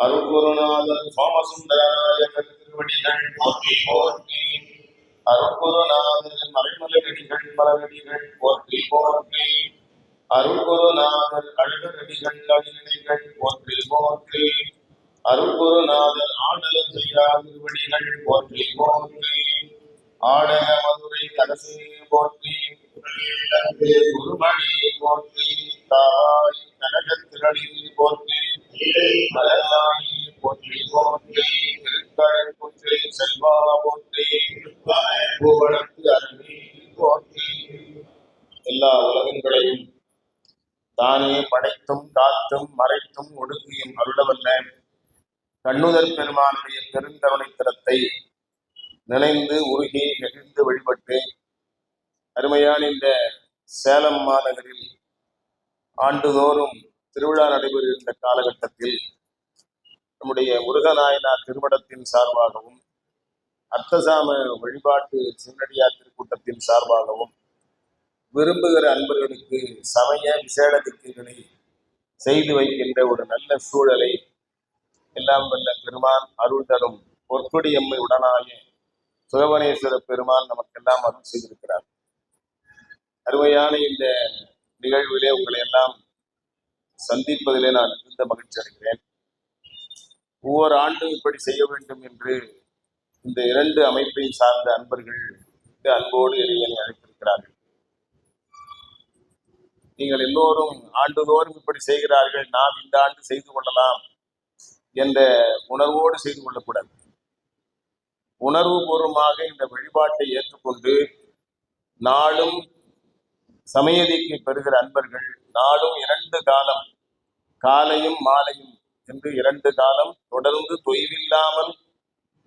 அருள்குருநாதன் சோமசுந்தரநாயகர் திருவடிகள் போற்றி போற்றி. அருள்குருநாதன் மறைமலையடிகள் பலவடிகள் போற்றி போற்றி. அருள்குருநாதன் அழகரடிகள் அடிகள் போற்றி போற்றி. அருள்குருநாதன் ஆடலும் செய்யா திருவடிகள் போற்றி போற்றி. ஆடக மதுரை கரசே போற்றி. குருமணி போற்றி. தாய் கனகத்திரளில் போற்றி. மலராணி போற்றி போற்றி. திருக்கழற்குன்றில் செல்வா போற்றி. பூவனத்து அரணி போற்றி. எல்லா உலகங்களையும் தானே படைத்தும் காத்தும் மறைத்தும் ஒடுக்கியும் அருளவல்ல கண்ணுதல் பெருமானுடைய பெருங்கருணை திறத்தை நினைந்து உருகி நெகிழ்ந்து வழிபட்டு அருமையான இந்த சேலம் மாநகரில் ஆண்டுதோறும் திருவிழா நடைபெறுகின்ற காலகட்டத்தில் நம்முடைய முருகநாயனார் திருமடத்தின் சார்பாகவும் அர்த்தசாம வழிபாட்டு சிவனடியார் திருக்கூட்டத்தின் சார்பாகவும் விரும்புகிற அன்பர்களுக்கு சமய விசேட திக்குகளை செய்து வைக்கின்ற ஒரு நல்ல சூழலை எல்லாம் வல்ல பெருமான் அருள் தரும் பொற்கொடியம்மை உடனாய சுகவனேஸ்வர பெருமான் நமக்கெல்லாம் அருள் செய்திருக்கிறார். அருமையான இந்த நிகழ்விலே உங்களை எல்லாம் சந்திப்பதிலே நான் மிகுந்த மகிழ்ச்சி அடைகிறேன். ஒவ்வொரு ஆண்டும் இப்படி செய்ய வேண்டும் என்று இந்த இரண்டு அமைப்பையும் சார்ந்த அன்பர்கள் அன்போடு இறைவனை அழைத்திருக்கிறார்கள். நீங்கள் எல்லோரும் ஆண்டுதோறும் இப்படி செய்கிறார்கள், நாம் இந்த ஆண்டு செய்து கொள்ளலாம் என்ற உணர்வோடு செய்து கொள்ளக்கூடாது. உணர்வு பூர்வமாக இந்த வழிபாட்டை ஏற்றுக்கொண்டு நாளும் சமயதிக்கு பெறுகிற அன்பர்கள் நாளும் 2 காலம், காலையும் மாலையும் என்று 2 காலம் தொடர்ந்து தொய்வில்லாமல்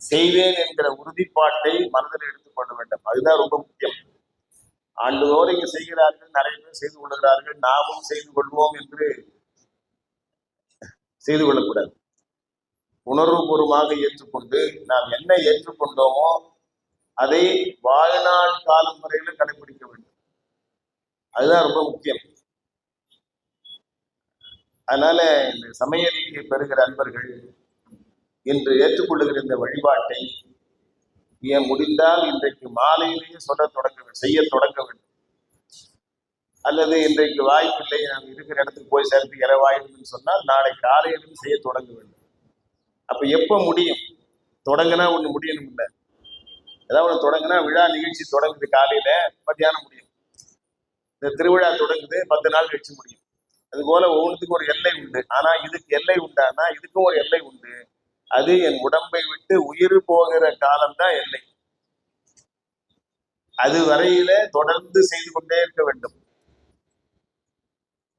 செய்வேன் என்கிற உறுதிப்பாட்டை மனதில் எடுத்துக்கொள்ள வேண்டும். அதுதான் ரொம்ப முக்கியம். ஆண்டுதோறும் இங்கு செய்கிறார்கள், நிறைய பேர் செய்து கொள்கிறார்கள், நாமும் செய்து கொள்வோம் என்று செய்து கொள்ளக்கூடாது. உணர்வுபூர்வமாக ஏற்றுக்கொண்டு நாம் என்ன ஏற்றுக்கொண்டோமோ அதை வாழ்நாள் காலம் வரையில கடைபிடிக்க வேண்டும். அதுதான் ரொம்ப முக்கியம். அதனால இந்த சமயத்தை பெறுகிற அன்பர்கள் இன்று ஏற்றுக்கொள்ளுகிற இந்த வழிபாட்டை ஏன் முடிந்தால் இன்றைக்கு மாலையிலேயே செய்ய தொடங்க வேண்டும். அல்லது இன்றைக்கு வாய்ப்பில்லை, நாம் இருக்கிற இடத்துக்கு போய் சேர்த்து இரவாயிடும்னு சொன்னால் நாளை காலையிலும் செய்ய தொடங்க வேண்டும். அப்ப எப்ப முடியும்? தொடங்கினா ஒண்ணு முடியணும் இல்லை, ஏதாவது ஒன்று தொடங்கினா விழா நிகழ்ச்சி தொடங்குது காலையில, மத்தியானம் முடியும். இந்த திருவிழா தொடங்குது 10 நாள் கழிச்சு முடியும். அது போல ஒவ்வொன்றுக்கும் ஒரு எல்லை உண்டு. ஆனா இதுக்கு எல்லை உண்டானா இதுக்கும் ஒரு எல்லை உண்டு. அது என் உடம்பை விட்டு உயிர் போகிற காலம்தான் எல்லை. அது வரையில தொடர்ந்து செய்து கொண்டே இருக்க வேண்டும்,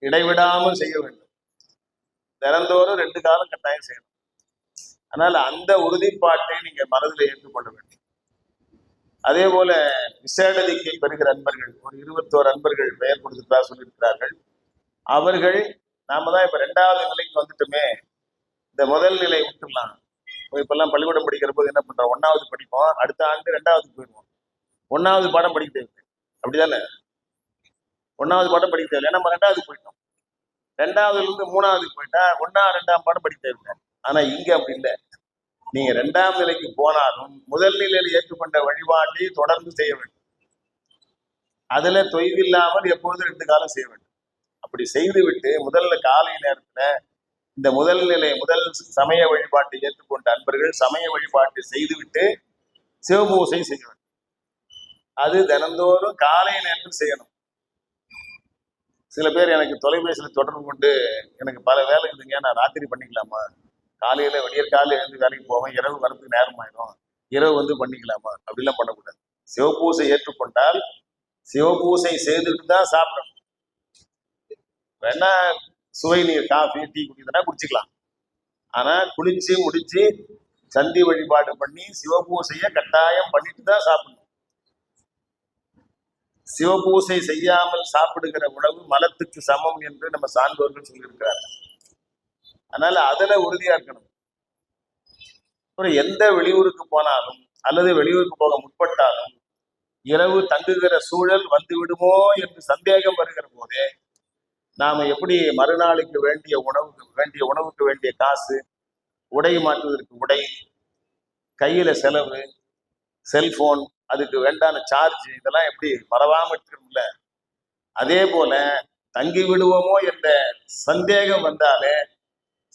இடைவிடாமல் செய்ய வேண்டும். தினந்தோறும் 2 காலம் கட்டாயம் செய்யணும். அதனால அந்த உறுதிப்பாட்டை நீங்க மனதில் ஏற்றுக்கொள்ள வேண்டும். அதே போல விசேடதிக்கை பெறுகிற அன்பர்கள் ஒரு 21 அன்பர்கள் பெயர் கொடுத்துட்டா சொல்லியிருக்கிறார்கள். அவர்கள் நாம தான் இப்ப 2வது நிலைக்கு வந்துட்டோமே, இந்த முதல் நிலை விட்டுடலாம். இப்பெல்லாம் பள்ளிக்கூடம் படிக்கிற போது என்ன பண்றோம், 1வது படிப்போம், அடுத்த ஆண்டு 2வது போயிடுவோம். 1வது பாடம் படிக்க தேவை, அப்படிதானே? 1வது பாடம் படிக்க தேவை, நம்ம 2வது போயிட்டோம். 2வதுல இருந்து 3வது போயிட்டா 1ஆம் 2ஆம் பாடம் படிக்க தேவை. ஆனா இங்க அப்படி இல்லை. நீங்க 2ஆம் நிலைக்கு போனாலும் முதல் நிலையில் ஏற்றுக்கொண்ட வழிபாட்டை தொடர்ந்து செய்ய வேண்டும். அதுல தொய்வில்லாமல் எப்பொழுதும் 2 காலம் செய்ய வேண்டும். அப்படி செய்து விட்டு முதல்ல காலை நேரத்துல இந்த முதல் சமய வழிபாட்டை ஏற்றுக்கொண்ட அன்பர்கள் சமய வழிபாட்டை செய்துவிட்டு சிவபூசை செய்ய வேண்டும். அது தினந்தோறும் காலை நேரத்தில் செய்யணும். சில பேர் எனக்கு தொலைபேசியில் தொடர்பு கொண்டு, எனக்கு பல வேலை இருக்குதுங்க, நான் ராத்திரி பண்ணிக்கலாமா, காலையில விடியற் காலையில் எழுந்து வேலைக்கு போவேன், இரவு வரதுக்கு நேரம் ஆயிடும், இரவு பண்ணிக்கலாமா, அப்படிலாம் பண்ணக்கூடாது. சிவபூசை ஏற்றுக்கொண்டால் சிவபூசை செய்துட்டு தான் சாப்பிடணும். வேணா சுவை நீர் காஃபி டீ குடிக்கிறதுனா குடிச்சுக்கலாம். ஆனா குளிச்சு முடிச்சு சந்தி வழிபாடு பண்ணி சிவபூசையை கட்டாயம் பண்ணிட்டு தான் சாப்பிடணும். சிவபூசை செய்யாமல் சாப்பிடுகிற உணவு மலத்துக்கு சமம் என்று நம்ம சான்றோர்கள் சொல்லியிருக்கிறாங்க. அதனால அதுல உறுதியா இருக்கணும். அப்புறம் எந்த வெளியூருக்கு போனாலும் அல்லது வெளியூருக்கு போக முற்பட்டாலும் இரவு தங்குகிற சூழல் வந்து விடுமோ என்று சந்தேகம் வருகிற போதே நாம எப்படி மறுநாளுக்கு வேண்டிய உணவுக்கு வேண்டிய காசு, உடை மாற்றுவதற்கு உடை, கையில செலவு, செல்போன், அதுக்கு வேண்டான சார்ஜ், இதெல்லாம் எப்படி மறவாம எடுத்துக்கணும்ல. அதே போல தங்கி விடுவோமோ என்ற சந்தேகம் வந்தாலே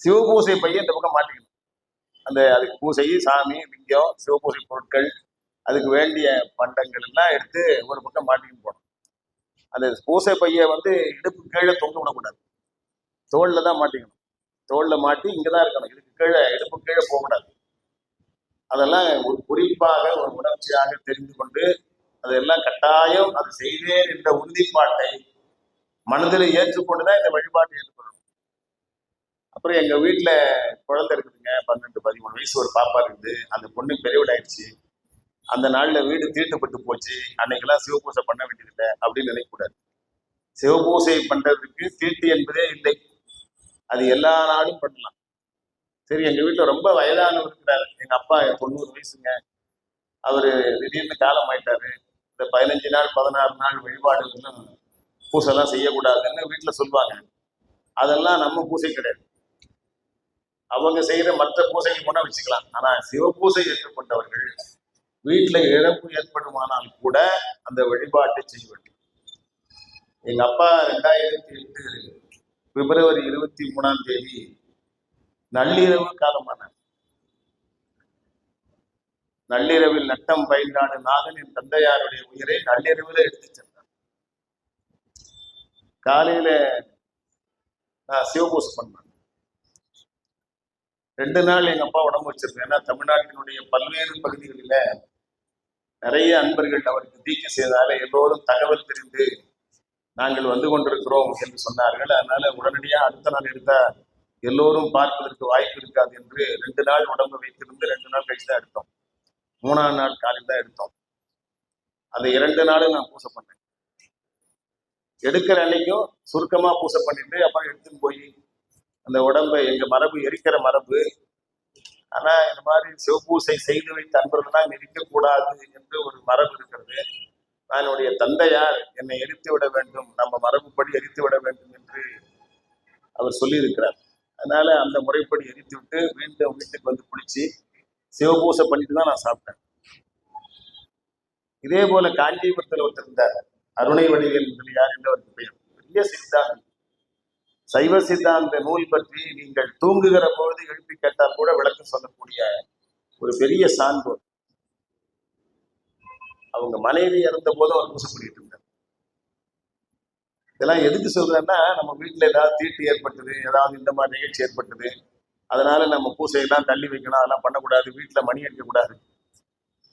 சிவபூசை பையன் இந்த பக்கம் மாட்டிக்கணும். அதுக்கு பூசை, சாமி, லிங்கம், சிவபூசை பொருட்கள், அதுக்கு வேண்டிய பண்டங்கள் எல்லாம் எடுத்து ஒரு பக்கம் மாட்டிக்கிட்டு போகணும். அந்த பூசை பைய இடுப்பு கீழே தொங்க விடக்கூடாது, தோல்ல தான் மாட்டிக்கணும். தோல்ல மாட்டி இங்கதான் இருக்கணும், இதுக்கு கீழே இடுப்பு கீழே போகக்கூடாது. அதெல்லாம் ஒரு குறிப்பாக ஒரு உணர்ச்சியாக தெரிந்து கொண்டு அதெல்லாம் கட்டாயம் அது செய்வேன் என்ற உறுதிப்பாட்டை மனதில் ஏற்றுக்கொண்டுதான் இந்த வழிபாட்டை ஏற்றுக்கொள்ளணும். அப்புறம் எங்க வீட்டுல குழந்தை இருக்குதுங்க, 12-13 வயசு ஒரு பாப்பா இருக்குது. அந்த பொண்ணு பெரியவிடாயிடுச்சு. அந்த நாள்ல வீடு தீட்டுப்பட்டு போச்சு, அன்னைக்கெல்லாம் சிவபூசை பண்ண வேண்டியதில்லை அப்படின்னு நினைக்கக்கூடாது. சிவபூசை பண்றதுக்கு தீட்டு என்பதே இல்லை, அது எல்லா நாளும் பண்ணலாம். சரி, எங்க வீட்டுல ரொம்ப வயதானவர் இருக்கிறாரு, எங்க அப்பா 90 வயசுங்க, அவரு திடீர்னு காலம் ஆயிட்டாரு. இந்த 15 நாள் 16 நாள் வழிபாடு பூசைலாம் செய்யக்கூடாதுன்னு வீட்டுல சொல்லுவாங்க. அதெல்லாம் நம்ம பூசை கிடையாது, அவங்க செய்யற மற்ற பூசைகள் கூட வச்சுக்கலாம். ஆனா சிவபூசை ஏற்றுக்கொண்டவர்கள் வீட்டுல இழப்பு ஏற்படுமானால் கூட அந்த வழிபாட்டை செய்ய வேண்டும். எங்க அப்பா 2008 பிப்ரவரி 23 நள்ளிரவு காலமானார். நள்ளிரவில் நட்டம் பயின்றாடு நாதன் என் தந்தையாருடைய உயிரை நள்ளிரவில் எடுத்து சென்றார். காலையில நான் சிவபூசை பண்ணேன். 2 நாள் எங்க அப்பா உடம்பு வச்சிருக்கேன். ஏன்னா தமிழ்நாட்டினுடைய பல்வேறு பகுதிகளில நிறைய அன்பர்கள் அவருக்கு தீட்சை செய்தால எல்லோரும் தகவல் தெரிந்து நாங்கள் வந்து கொண்டிருக்கிறோம் என்று சொன்னார்கள். அதனால உடனடியா அடுத்த நாள் எடுத்தா எல்லோரும் பார்ப்பதற்கு வாய்ப்பு இருக்காது என்று 2 நாள் உடம்பு வைத்திருந்து 2 நாள் கழிச்சு தான் எடுத்தோம். 3ஆம் நாள் காலையில் தான் எடுத்தோம். அந்த 2 நாளும் நான் பூசை பண்ணேன். எடுக்கிற அன்னைக்கும் சுருக்கமா பூசை பண்ணிட்டு அப்புறம் எடுத்துன்னு போய் அந்த உடம்பை, எங்க மரபு எரிக்கிற மரபு, ஆனா இந்த மாதிரி சிவபூசை செய்து வைத்த அன்பர்கள்லாம் எரிக்கக்கூடாது என்று ஒரு மரபு இருக்கிறது. நான் என்னுடைய தந்தையார் என்னை எரித்து விட வேண்டும், நம்ம மரபுப்படி எரித்து விட வேண்டும் என்று அவர் சொல்லி இருக்கிறார். அதனால அந்த முறைப்படி எரித்து விட்டு மீண்டும் வீட்டுக்கு வந்து குளிச்சு சிவபூசை பண்ணிட்டு தான் நான் சாப்பிட்டேன். இதே போல காஞ்சிபுரத்தில் ஒருத்தர் இருந்தார், அருணை வடிவேல் முதலியார் என்று அவருக்கு பெயர். பெரிய சித்தாந்தி, சைவ சித்தாந்த நூல் பற்றி நீங்கள் தூங்குகிற பொழுது எழுப்பி கேட்டால் கூட விளக்கம் சொல்லக்கூடிய ஒரு பெரிய சான்றோர். அவங்க மனைவி இறந்த போதும் அவர் பூசை பண்ணிட்டு இருந்தார். இதெல்லாம் எதுக்கு சொல்றேன்னா, நம்ம வீட்டுல ஏதாவது தீட்டு ஏற்பட்டது, ஏதாவது இந்த மாதிரி நிகழ்ச்சி ஏற்பட்டது, அதனால நம்ம பூசையெல்லாம் தள்ளி வைக்கணும், அதெல்லாம் பண்ணக்கூடாது, வீட்டுல மணி அடிக்கக்கூடாது,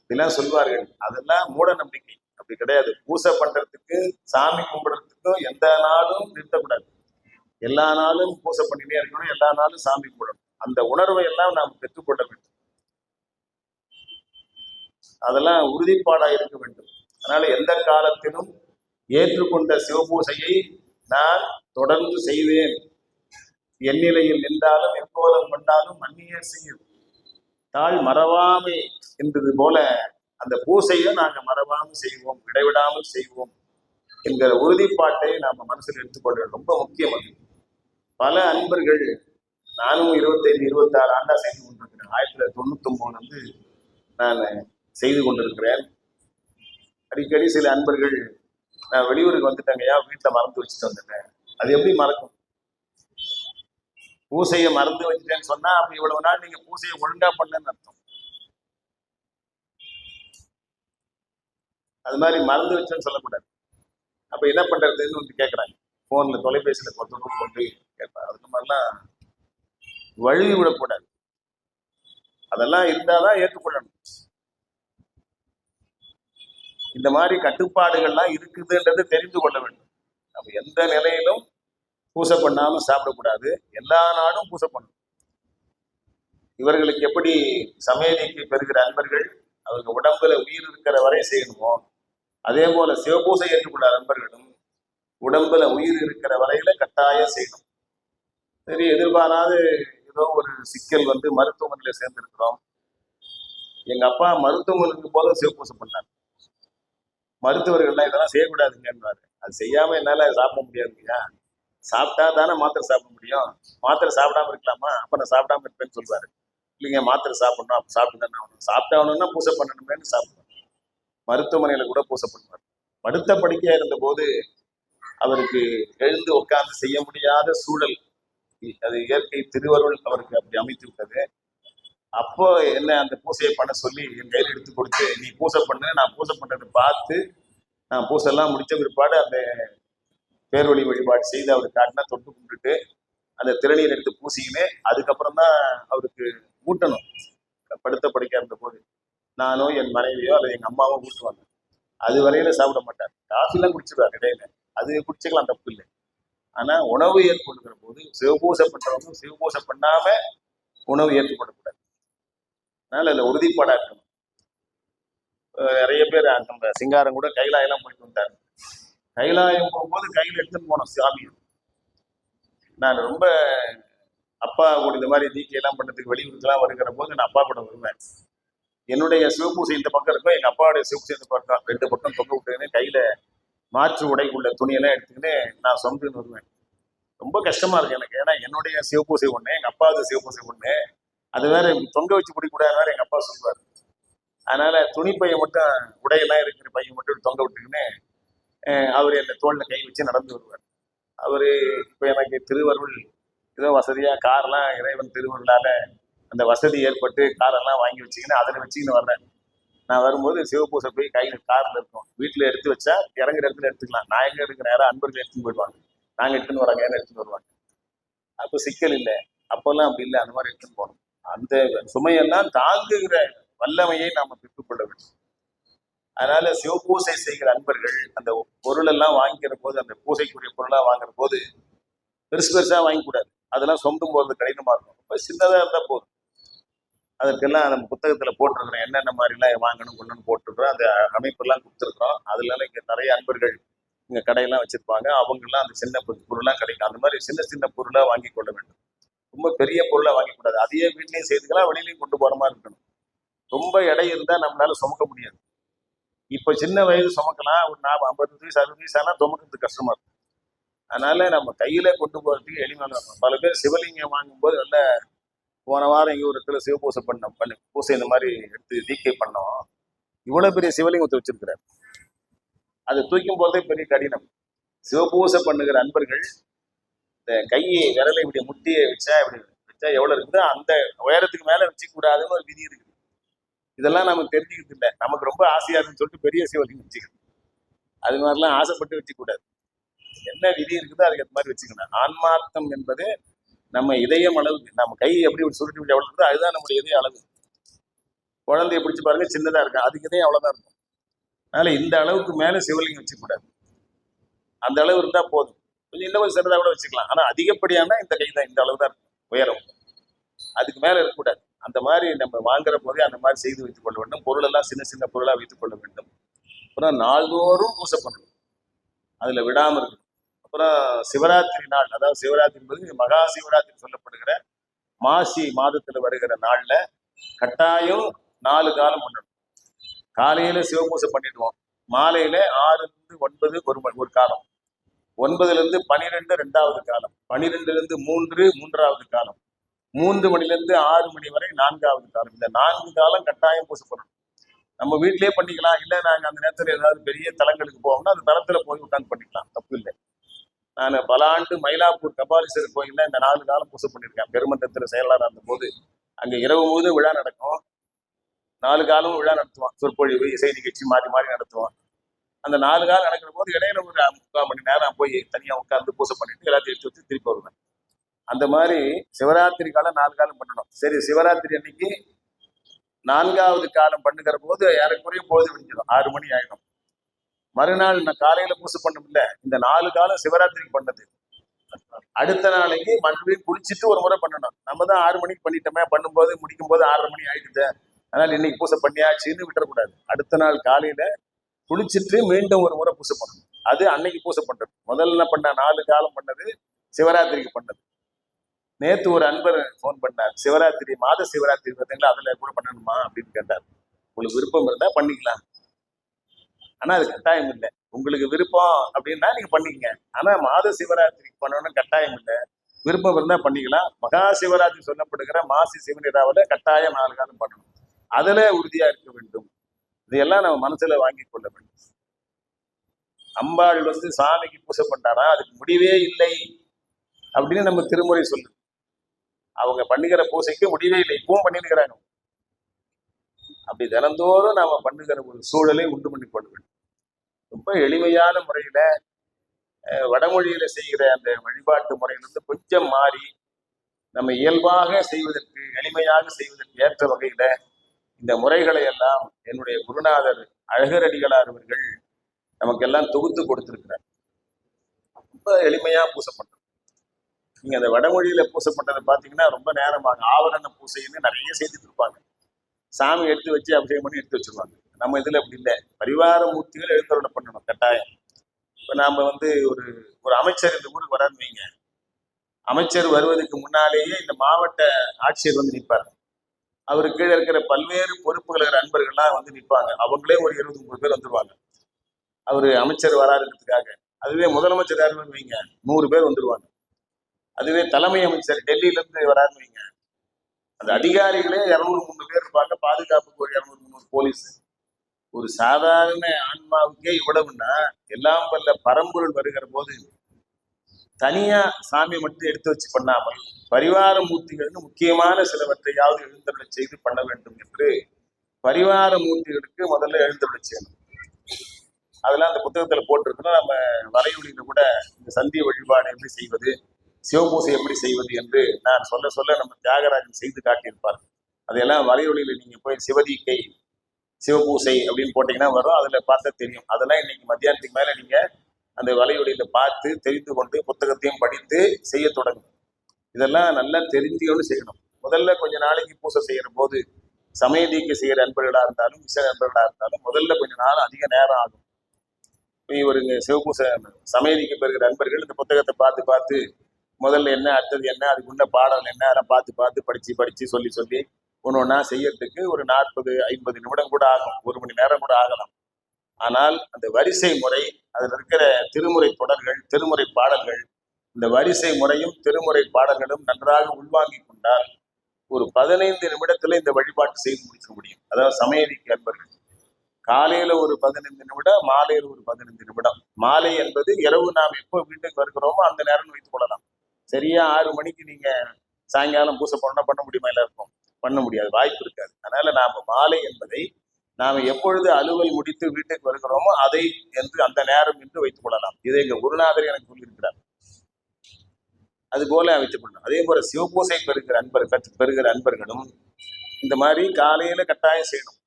இதெல்லாம் சொல்வார்கள். அதெல்லாம் மூட நம்பிக்கை. அப்படி கிடையாது. பூசை பண்றதுக்கு, சாமி கும்பிடுறதுக்கும் எந்த நாளும் நிறுத்தக்கூடாது. எல்லா நாளும் பூசை பண்ணிட்டே இருக்கணும், எல்லா நாளும் சாமி கும்பிடணும். அந்த உணர்வை எல்லாம் நாம் பெற்றுக்கொள்ள வேண்டும். அதெல்லாம் உறுதிப்பாடா இருக்க வேண்டும். அதனால எந்த காலத்திலும் ஏற்றுக்கொண்ட சிவபூசையை நான் தொடர்ந்து செய்வேன். எந்நிலையில் நின்றாலும் எப்போதும் கொண்டாலும் மன்னியே செய்யும் தாழ் மறவாமை என்பது போல அந்த பூசையை நாங்க மறவாமல் செய்வோம், இடைவிடாமல் செய்வோம் என்கிற உறுதிப்பாட்டை நாம மனசில் எடுத்துக்கொள்ள ரொம்ப முக்கியம். அது பல அன்பர்கள், நானும் 25-26 ஆண்டா செய்து கொண்டிருக்கிறேன். 1999 நான் செய்து கொண்டிருக்கிறேன். அடிக்கடி சில அன்பர்கள், நான் வெளியூருக்கு வந்துட்டேங்கய்யா, வீட்டில் மறந்து வச்சுட்டு வந்துட்டேன். அது எப்படி மறக்கும்? பூசையை மறந்து வச்சுட்டேன்னு சொன்னா அப்ப இவ்வளவு நாள் நீங்க பூசையை ஒழுங்கா பண்ணன்னு அர்த்தம். அது மாதிரி மறந்து வச்சேன்னு சொல்லக்கூடாது. அப்ப என்ன பண்றதுன்னு வந்து கேட்கறாங்க, போன்ல தொலைபேசியில தொடர்பு கொண்டு கேட்பாங்க. அதுக்கு மாதிரிலாம் வழுவி விடக்கூடாது. அதெல்லாம் இருந்தாதான் ஏற்றுக்கொள்ளணும். இந்த மாதிரி கட்டுப்பாடுகள்லாம் இருக்குதுன்றது தெரிந்து கொள்ள வேண்டும். நம்ம எந்த நிலையிலும் பூசை பண்ணாம சாப்பிடக்கூடாது, எல்லா நாளும் பூசை பண்ணணும். இவர்களுக்கு எப்படி சமயநீக்கி பெறுகிற அன்பர்கள் அவங்க உடம்புல உயிர் இருக்கிற வரை செய்யணுமோ, அதே போல சிவபூசை ஏற்றுக்கொள்ள அன்பர்களும் உடம்புல உயிர் இருக்கிற வரையில கட்டாயம் செய்யணும். சரி, எதிர்பாராது ஏதோ ஒரு சிக்கல் வந்து மருத்துவமனையில சேர்ந்திருக்கிறோம். எங்க அப்பா மருத்துவமனைக்கு போதும் சிவபூசை பண்ணார். மருத்துவர்கள்லாம் இதெல்லாம் செய்யக்கூடாதுங்கன்றாரு. அது செய்யாம என்னால சாப்பிட முடியாதுங்கய்யா, சாப்பிட்டா தானே மாத்திரை சாப்பிட முடியும், மாத்திரை சாப்பிடாம இருக்கலாமா, அப்ப நான் சாப்பிடாம இருப்பேன்னு சொல்றாரு. இல்லைங்க மாத்திரை சாப்பிடணும், அப்போ சாப்பிட்டு தானே ஆகணும், சாப்பிட்டாகணும்னா பூசை பண்ணணுமேனு சாப்பிடணும். மருத்துவமனையில கூட பூசை பண்ணுவார். படுத்த படுக்கையா இருந்த போது அவருக்கு எழுந்து உட்கார்ந்து செய்ய முடியாத சூழல், அது இயற்கை திருவருள் அவருக்கு அப்படி அமைத்து விட்டது. அப்போ என்ன அந்த பூசையை பண்ண சொல்லி என் கையில் எடுத்து கொடுத்து, நீ பூசை பண்ணு, நான் பூசை பண்றதை பார்த்து நான் பூசெல்லாம் முடிச்ச பிற்பாடு அந்த பேர்வழி வழிபாடு செய்து அவருக்கு காட்டினா தொட்டு கும்பிட்டுட்டு அந்த திருநீர் எடுத்து பூசிக்கினே அதுக்கப்புறம் தான் அவருக்கு ஊட்டணும். படுத்த படுக்கையா இருந்த போது நானோ என் மனைவியோ அல்லது எங்க அம்மாவோ ஊட்டுவாங்க. அது வரையில சாப்பிட மாட்டார். காஃபிலாம் குடிச்சிருவார் இடையில, அது குடிச்சுக்கலாம், தப்பு இல்லை. ஆனா உணவு ஏற்படுகிற போது சிவபூசை பண்றவங்க சிவபூசை பண்ணாம உணவு ஏற்றுப்படக்கூடாது. அதனால அதுல உறுதிப்பாடா இருக்கணும். நிறைய பேர் நம்ம சிங்காரம் கூட கைலாயெல்லாம் போயிட்டு வந்தாரு. கைலாயம் போகும்போது கையில் எடுத்துன்னு போனோம் சாமி. நான் ரொம்ப அப்பா கூட இந்த மாதிரி தீக்கையெல்லாம் பண்ணதுக்கு வெளியூருக்கெல்லாம் வருகிற போது நான் அப்பா கூட வருவேன். என்னுடைய சிவபூசை இந்த பக்கம் இருக்கும், எங்க அப்பாவுடைய சிவபூசை இந்த பக்கம், ரெண்டு பக்கம் தொங்க விட்டுக்கின்னு கையில மாற்று உடை உள்ள துணியெல்லாம் எடுத்துக்கின்னு நான் சொந்தன்னு வருவேன். ரொம்ப கஷ்டமா இருக்கு எனக்கு. ஏன்னா என்னுடைய சிவபூசை ஒண்ணு, எங்க அப்பாவது சிவபூசை ஒண்ணு, அது வேற தொங்க வச்சு பிடிக்கூடாது வேற எங்க அப்பா சொல்லுவார். அதனால துணி பையன் மட்டும், உடையெல்லாம் இருக்கிற பையன் மட்டும் தொங்க விட்டுக்கின்னு அவர் என்னை தோல்ல கை வச்சு நடந்து வருவார். அவரு இப்ப எனக்கு திருவருள் ஏதோ வசதியா கார்லாம் இறைவன் திருவருளால அந்த வசதி ஏற்பட்டு காரெல்லாம் வாங்கி வச்சுக்கின்னு அதில் வச்சுக்கின்னு வர்றேன். நான் வரும்போது சிவபூசை போய் கையில் காரில் இருக்கும், வீட்டில் எடுத்து வச்சா இறங்குற இடத்துல எடுத்துக்கலாம். நான் எங்க எடுக்கிற நேரம் அன்பர்கள் எடுத்துன்னு போயிடுவாங்க, நாங்கள் எடுத்துன்னு வராங்க எடுத்துன்னு வருவாங்க. அப்போ சிக்கல் இல்லை. அப்போல்லாம் அப்படி இல்லை, அந்த மாதிரி எடுத்துன்னு போகணும். அந்த சுமையெல்லாம் தாங்குகிற வல்லமையை நாம பெற்றுக்கொள்ள வேண்டும். அதனால சிவபூசை செய்கிற அன்பர்கள் அந்த பொருள் எல்லாம் வாங்கிக்கிற போது, அந்த பூசைக்குரிய பொருளா வாங்குற போது பெருசு பெருசா வாங்கக்கூடாது. அதெல்லாம் சொந்தம் போறது கடினமா இருக்கும். ரொம்ப சின்னதா இருந்தா போதும். அதற்கெல்லாம் நம்ம புத்தகத்துல போட்டிருக்கிறோம், என்னென்ன மாதிரிலாம் வாங்கணும் கொண்டு போட்டிருக்கிறோம், அந்த அமைப்பெல்லாம் கொடுத்துருக்கோம். அதுல இங்க நிறைய அன்பர்கள் இங்க கடையெல்லாம் வச்சிருப்பாங்க, அவங்கெல்லாம் அந்த சின்ன பொருள்லாம் கிடைக்கும். அந்த மாதிரி சின்ன சின்ன பொருளா வாங்கி கொள்ள வேண்டும். ரொம்ப பெரிய பொருளா வாங்கிக்கூடாது. அதையே வீட்லயும் செய்துக்கலாம், வெளியிலையும் கொண்டு போற மாதிரி இருக்கணும். ரொம்ப எடை இருந்தா நம்மளால சுமக்க முடியாது. இப்ப சின்ன வயது சுமக்கலாம், ஒரு 50 வயசு 60 வயசு ஆனா சுமக்கிறதுக்கு கஷ்டமா இருக்கும். அதனால நம்ம கையில கொண்டு போறதுக்கு எளிமையான இருக்கும். பல பேர் சிவலிங்கம் வாங்கும்போது நல்ல, போன வாரம் இங்க ஒரு இடத்துல சிவபூசை பண்ணி பூசை இந்த மாதிரி எடுத்து தீக்கை பண்ணோம். இவ்வளவு பெரிய சிவலிங்கத்தை வச்சிருக்கிறார். அதை தூக்கும் போதே பெரிய கடினம். சிவபூசை பண்ணுகிற அன்பர்கள் இந்த கையை விரலை இப்படி முட்டியை வச்சா எவ்வளவு இருக்குதோ அந்த உயரத்துக்கு மேல வச்சுக்க கூடாதுன்னு ஒரு விதி இருக்குது. இதெல்லாம் நமக்கு தெரிஞ்சுக்கிறது இல்லை. நமக்கு ரொம்ப ஆசையா இருக்குன்னு சொல்லிட்டு பெரிய சிவலிங்கம் வச்சுக்கணும். அது மாதிரிலாம் ஆசைப்பட்டு வச்சுக்க கூடாது. என்ன விதி இருக்குதோ அதுக்கு அந்த மாதிரி வச்சுக்கணும். ஆன்மார்த்தம் என்பது நம்ம இதயம் அளவுக்கு, நம்ம கை எப்படி சுருட்டி விட்டு எவ்வளவு இருக்குதோ அதுதான் நம்முடைய இதய அளவு. குழந்தைய பிடிச்சி பாருங்க, சின்னதா இருக்கும், அதுக்கு இதயம் அவ்வளவுதான் இருக்கும். அதனால இந்த அளவுக்கு மேல சிவலிங்கம் வச்சுக்க கூடாது. அந்த அளவு இருந்தா போதும். கொஞ்சம் இன்னும் கொஞ்சம் சிறதா கூட வச்சுக்கலாம். ஆனா அதிகப்படியான இந்த கை தான், இந்த அளவு தான் இருக்கும் உயரம், அதுக்கு மேல இருக்கக்கூடாது. அந்த மாதிரி நம்ம வாங்குற போதே அந்த மாதிரி செய்து வைத்துக் கொள்ள வேண்டும். பொருள் எல்லாம் சின்ன சின்ன பொருளா வைத்துக் கொள்ள வேண்டும். அப்புறம் நாள்தோறும் பூசை பண்ணணும், அதுல விடாம இருக்கணும். அப்புறம் சிவராத்திரி நாள், அதாவது சிவராத்திரி என்பது மகா சிவராத்திரி சொல்லப்படுகிற மாசி மாதத்துல வருகிற நாள்ல கட்டாயம் 4 காலம் பண்ணணும். காலையில சிவபூசை பண்ணிடுவோம், மாலையில 6 to 9 ஒரு காலம், 9 to 12 2வது காலம், 12 to 3 3வது காலம், 3 மணிலிருந்து 6 மணி வரை 4வது காலம். இந்த 4 காலம் கட்டாயம் பூசை பண்ணணும். நம்ம வீட்டிலேயே பண்ணிக்கலாம், இல்லை நாங்கள் அந்த நேரத்தில் ஏதாவது பெரிய தலங்களுக்கு போவோம்னா அந்த தலத்துல போய் உட்காந்து பண்ணிக்கலாம், தப்பு இல்லை. நான் பல ஆண்டு மயிலாப்பூர் கபாலீஸ்வரர் கோயில்ல இந்த 4 காலம் பூசை பண்ணியிருக்கேன். பெருமன்றத்தில் செயலாளர் இருந்த போது அங்கே இரவு முழுது விழா நடக்கும். 4 காலமும் விழா நடத்துவான், சொற்பொழிவு இசை நிகழ்ச்சி மாறி மாறி நடத்துவான். அந்த 4 காலம் நடக்கிற போது இடையில ஒரு 3/4 மணி நேரம் போய் தனியா உட்கார்ந்து பூசை பண்ணிட்டு எல்லாத்தையும் எடுத்து வச்சு திருப்பி வருவேன். அந்த மாதிரி சிவராத்திரி காலம் 4 காலம் பண்ணணும். சரி, சிவராத்திரி அன்னைக்கு 4வது காலம் பண்ணுகிற போது ஏறக்குறைய பொழுது விடிஞ்சிடும், 6 மணி ஆயிடும். மறுநாள் நான் காலையில பூசை பண்ணும் இல்ல, இந்த 4 காலம் சிவராத்திரிக்கு பண்ணது அடுத்த நாளைக்கு மறுபடியும் குளிச்சுட்டு ஒரு முறை பண்ணணும். நம்ம தான் 6 மணிக்கு பண்ணிட்டோமே, பண்ணும்போது முடிக்கும் போது 6:30 மணி ஆயிடுது, அதனால இன்னைக்கு பூசை பண்ணியாச்சுன்னு விட்டுறக்கூடாது. அடுத்த நாள் காலையில குளிச்சுட்டு மீண்டும் ஒரு முறை பூசை பண்ணணும். அது அன்னைக்கு பூசை பண்றது. முதல்ல பண்ண 4 காலம் பண்ணது சிவராத்திரிக்கு பண்ணது. நேத்து ஒரு அன்பர் போன் பண்ணார், சிவராத்திரி மாத சிவராத்திரி பார்த்தீங்களா, அதுல கூட பண்ணணுமா அப்படின்னு கேட்டார். உங்களுக்கு விருப்பம் இருந்தா பண்ணிக்கலாம், ஆனா அது கட்டாயம் இல்லை. உங்களுக்கு விருப்பம் அப்படின்னா நீங்க பண்ணிக்கங்க, ஆனா மாத சிவராத்திரிக்கு பண்ணணும்னு கட்டாயம் இல்லை. விருப்பம் இருந்தா பண்ணிக்கலாம். மகா சிவராத்திரி சொல்லப்படுகிற மாசி சிவனிராவில் கட்டாயம் 4 காலம் பண்ணணும். அதுல உறுதியா இருக்க வேண்டும். இதையெல்லாம் நம்ம மனசுல வாங்கி கொள்ள வேண்டும். அம்பாள் சாமிக்கு பூசை பண்ணாரா, அதுக்கு முடிவே இல்லை அப்படின்னு நம்ம திருமுறை சொல்லு. அவங்க பண்ணுகிற பூசைக்கு முடிவே இல்லை, இப்பவும் பண்ணிருக்கிறாங்க. அப்படி தினந்தோறும் நாம பண்ணுகிற ஒரு சூழலை உண்டு பண்ணி கொள்ள வேண்டும். ரொம்ப எளிமையான முறையில வடமொழியில செய்கிற அந்த வழிபாட்டு முறையிலிருந்து கொஞ்சம் மாறி நம்ம இயல்பாக செய்வதற்கு, எளிமையாக செய்வதற்கு ஏற்ற வகையில இந்த முறைகளை எல்லாம் என்னுடைய குருநாதர் அழகர் அடிகளார் அவர்கள் நமக்கெல்லாம் தொகுத்து கொடுத்திருக்கிறார். ரொம்ப எளிமையா பூசை பண்றது. நீங்க அந்த வடமொழியில பூசை பண்றதை பாத்தீங்கன்னா ரொம்ப நேரமாக ஆவரண பூசைன்னு நிறைய செய்துட்டு இருப்பாங்க. சாமி எடுத்து வச்சு அபிஷேகம் பண்ணி எடுத்து வச்சிருவாங்க. நம்ம இதுல அப்படி இல்லை. பரிவார மூர்த்திகள் எழுந்தருளை பண்ணணும் கட்டாயம். இப்ப நாம ஒரு ஒரு அமைச்சர் இந்த ஊருக்கு வரான்னு வைங்க. அமைச்சர் வருவதற்கு முன்னாலேயே இந்த மாவட்ட ஆட்சியர் நிற்பார். அவரு கீழே இருக்கிற பல்வேறு பொறுப்புகள் இருக்கிற அன்பர்கள்லாம் நிற்பாங்க. அவங்களே ஒரு 20-30 பேர் வந்துருவாங்க அவரு அமைச்சர் வராதுன்றதுக்காக. அதுவே முதலமைச்சர் யாருன்னு வைங்க, 100 பேர் வந்துருவாங்க. அதுவே தலைமை அமைச்சர் டெல்லியில இருந்து வராருன்னு வைங்க, அந்த அதிகாரிகளே 200-300 பேர் இருப்பாங்க. பாதுகாப்புக்கு ஒரு 200-300 போலீஸ். ஒரு சாதாரண ஆன்மாவுக்கே இவ்வளவுன்னா, எல்லாம் வல்ல பரம்பொருள் வருகிற போது தனியா சாமி மட்டும் எடுத்து வச்சு பண்ணாமல் பரிவார மூர்த்திகள்னு முக்கியமான சிலவற்றையாவது எழுந்தருளை செய்து பண்ண வேண்டும் என்று பரிவார மூர்த்திகளுக்கு முதல்ல எழுந்தருளை செய்யணும். அதெல்லாம் அந்த புத்தகத்துல போட்டிருக்கணும். நம்ம வரையொலியில கூட இந்த சந்திய வழிபாடு எப்படி செய்வது, சிவபூசை எப்படி செய்வது என்று நான் சொல்ல சொல்ல நம்ம தியாகராஜன் செய்து காட்டியிருப்பார். அதையெல்லாம் வரையொலியில நீங்க போய் சிவதீக்கை சிவபூசை அப்படின்னு போட்டீங்கன்னா வரும். அதுல பார்த்தா தெரியும். அதெல்லாம் இன்னைக்கு மத்தியானத்துக்கு மேல நீங்க அந்த வலையொலியில பார்த்து தெரிந்து கொண்டு புத்தகத்தையும் படித்து செய்ய தொடங்கும். இதெல்லாம் நல்லா தெரிஞ்சுக்கொண்டு செய்யணும். முதல்ல கொஞ்ச நாளைக்கு பூசை செய்யற போது சமயதீக்கு செய்யற நண்பர்களா இருந்தாலும் விச நண்பர்களா இருந்தாலும் முதல்ல கொஞ்ச நாள் அதிக நேரம் ஆகும். இவருங்க சிவபூசை சமயதீக்கு பெறுகிற நண்பர்கள் இந்த புத்தகத்தை பார்த்து பார்த்து முதல்ல என்ன, அடுத்தது என்ன, அதுக்குள்ள பாடல் என்ன, அதெல்லாம் பார்த்து பார்த்து படிச்சு சொல்லி ஒன்று ஒன்றா செய்யறதுக்கு ஒரு 40-50 நிமிடம் கூட ஆகும். 1 மணி நேரம் கூட ஆகலாம். ஆனால் அந்த வரிசை முறை, அதில் இருக்கிற திருமுறை தொடர்கள், திருமுறை பாடல்கள், இந்த வரிசை முறையும் திருமுறை பாடல்களும் நன்றாக உள்வாங்கி கொண்டால் ஒரு 15 நிமிடத்துல இந்த வழிபாட்டு செய்து முடிக்க முடியும். அதாவது சமயதிக்கு அன்பர்கள் காலையில ஒரு 15 நிமிடம், மாலையில ஒரு 15 நிமிடம். மாலை என்பது இரவு நாம் எப்போ வீட்டுக்கு வருகிறோமோ அந்த நேரம் வைத்துக் கொள்ளலாம். சரியா 6 மணிக்கு நீங்க சாயங்காலம் பூசை பண்ண முடியுமா? எல்லாருக்கும் பண்ண முடியாது, வாய்ப்பு இருக்காது. அதனால நாம மாலை என்பதை நாம எப்பொழுது அலுவல் முடித்து வீட்டுக்கு வருகிறோமோ அதை என்று அந்த நேரம் என்று வைத்துக் கொள்ளலாம். இதை எங்க குருநாதர் எனக்கு சொல்லியிருக்கிறார். அது போல வைத்துக் கொள்ளலாம். அதே போல சிவபூசை பெறுகிற அன்பர்களும் இந்த மாதிரி காலையில கட்டாயம் செய்யணும்.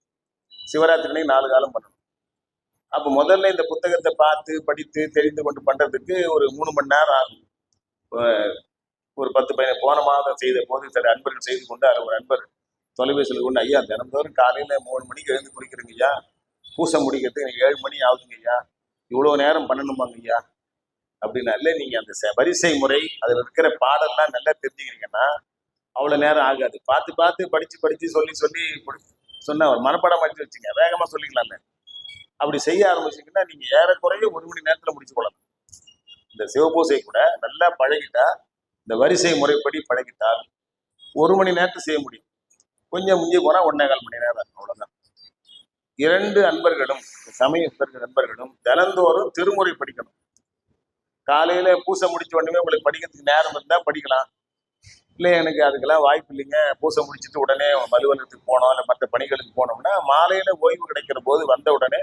சிவராத்திரி 4 காலம் பண்ணணும். அப்ப முதல்ல இந்த புத்தகத்தை பார்த்து படித்து தெரிந்து கொண்டு பண்றதுக்கு ஒரு 3 மணி நேரம் ஆகும். ஒரு 10-15 போன மாதம் செய்த போது சில அன்பர்கள் செய்து கொண்டு அதில் ஒரு அன்பர் தொலைபேசியில் கொண்டு, ஐயா தினந்தோறும் காலையில 3 மணிக்கு எழுந்து குடிக்கிறீங்க ஐயா, பூசை முடிக்கிறதுக்கு எனக்கு 7 மணி ஆகுதுங்க ஐயா, இவ்வளவு நேரம் பண்ணணுமாங்க ஐயா அப்படின்னா, இல்லை நீங்க அந்த வரிசை முறை அதுல இருக்கிற பாடல்லாம் நல்லா தெரிஞ்சுக்கிறீங்கன்னா அவ்வளவு நேரம் ஆகாது. பார்த்து படிச்சு சொல்லி சொன்ன ஒரு மனப்பாடம் படிச்சு வச்சுங்க, வேகமா சொல்லிக்கலாம்ல. அப்படி செய்ய ஆரம்பிச்சீங்கன்னா நீங்க ஏறக்குறைய 1 மணி நேரத்துல முடிச்சு கொள்ளலாம். இந்த சிவபூசை கூட நல்லா பழகிட்டா, இந்த வரிசை முறைப்படி பழகிட்டால் 1 மணி நேரத்தை செய்ய முடியும். கொஞ்சம் முந்தி போனா 1.25 மணி நேரம், அவ்வளவுதான். 2 அன்பர்களும் சமயத்திற்கு நண்பர்களும் தினந்தோறும் திருமுறை படிக்கணும். காலையில பூசை முடிச்ச உடனே உங்களுக்கு படிக்கிறதுக்கு நேரம் இருந்தா படிக்கலாம். இல்லை எனக்கு அதுக்கெல்லாம் வாய்ப்பு இல்லைங்க, பூசை முடிச்சுட்டு உடனே அலுவலகத்துக்கு போனோம் இல்லை மற்ற பணிகளுக்கு போனோம்னா மாலையில ஓய்வு கிடைக்கிற போது வந்த உடனே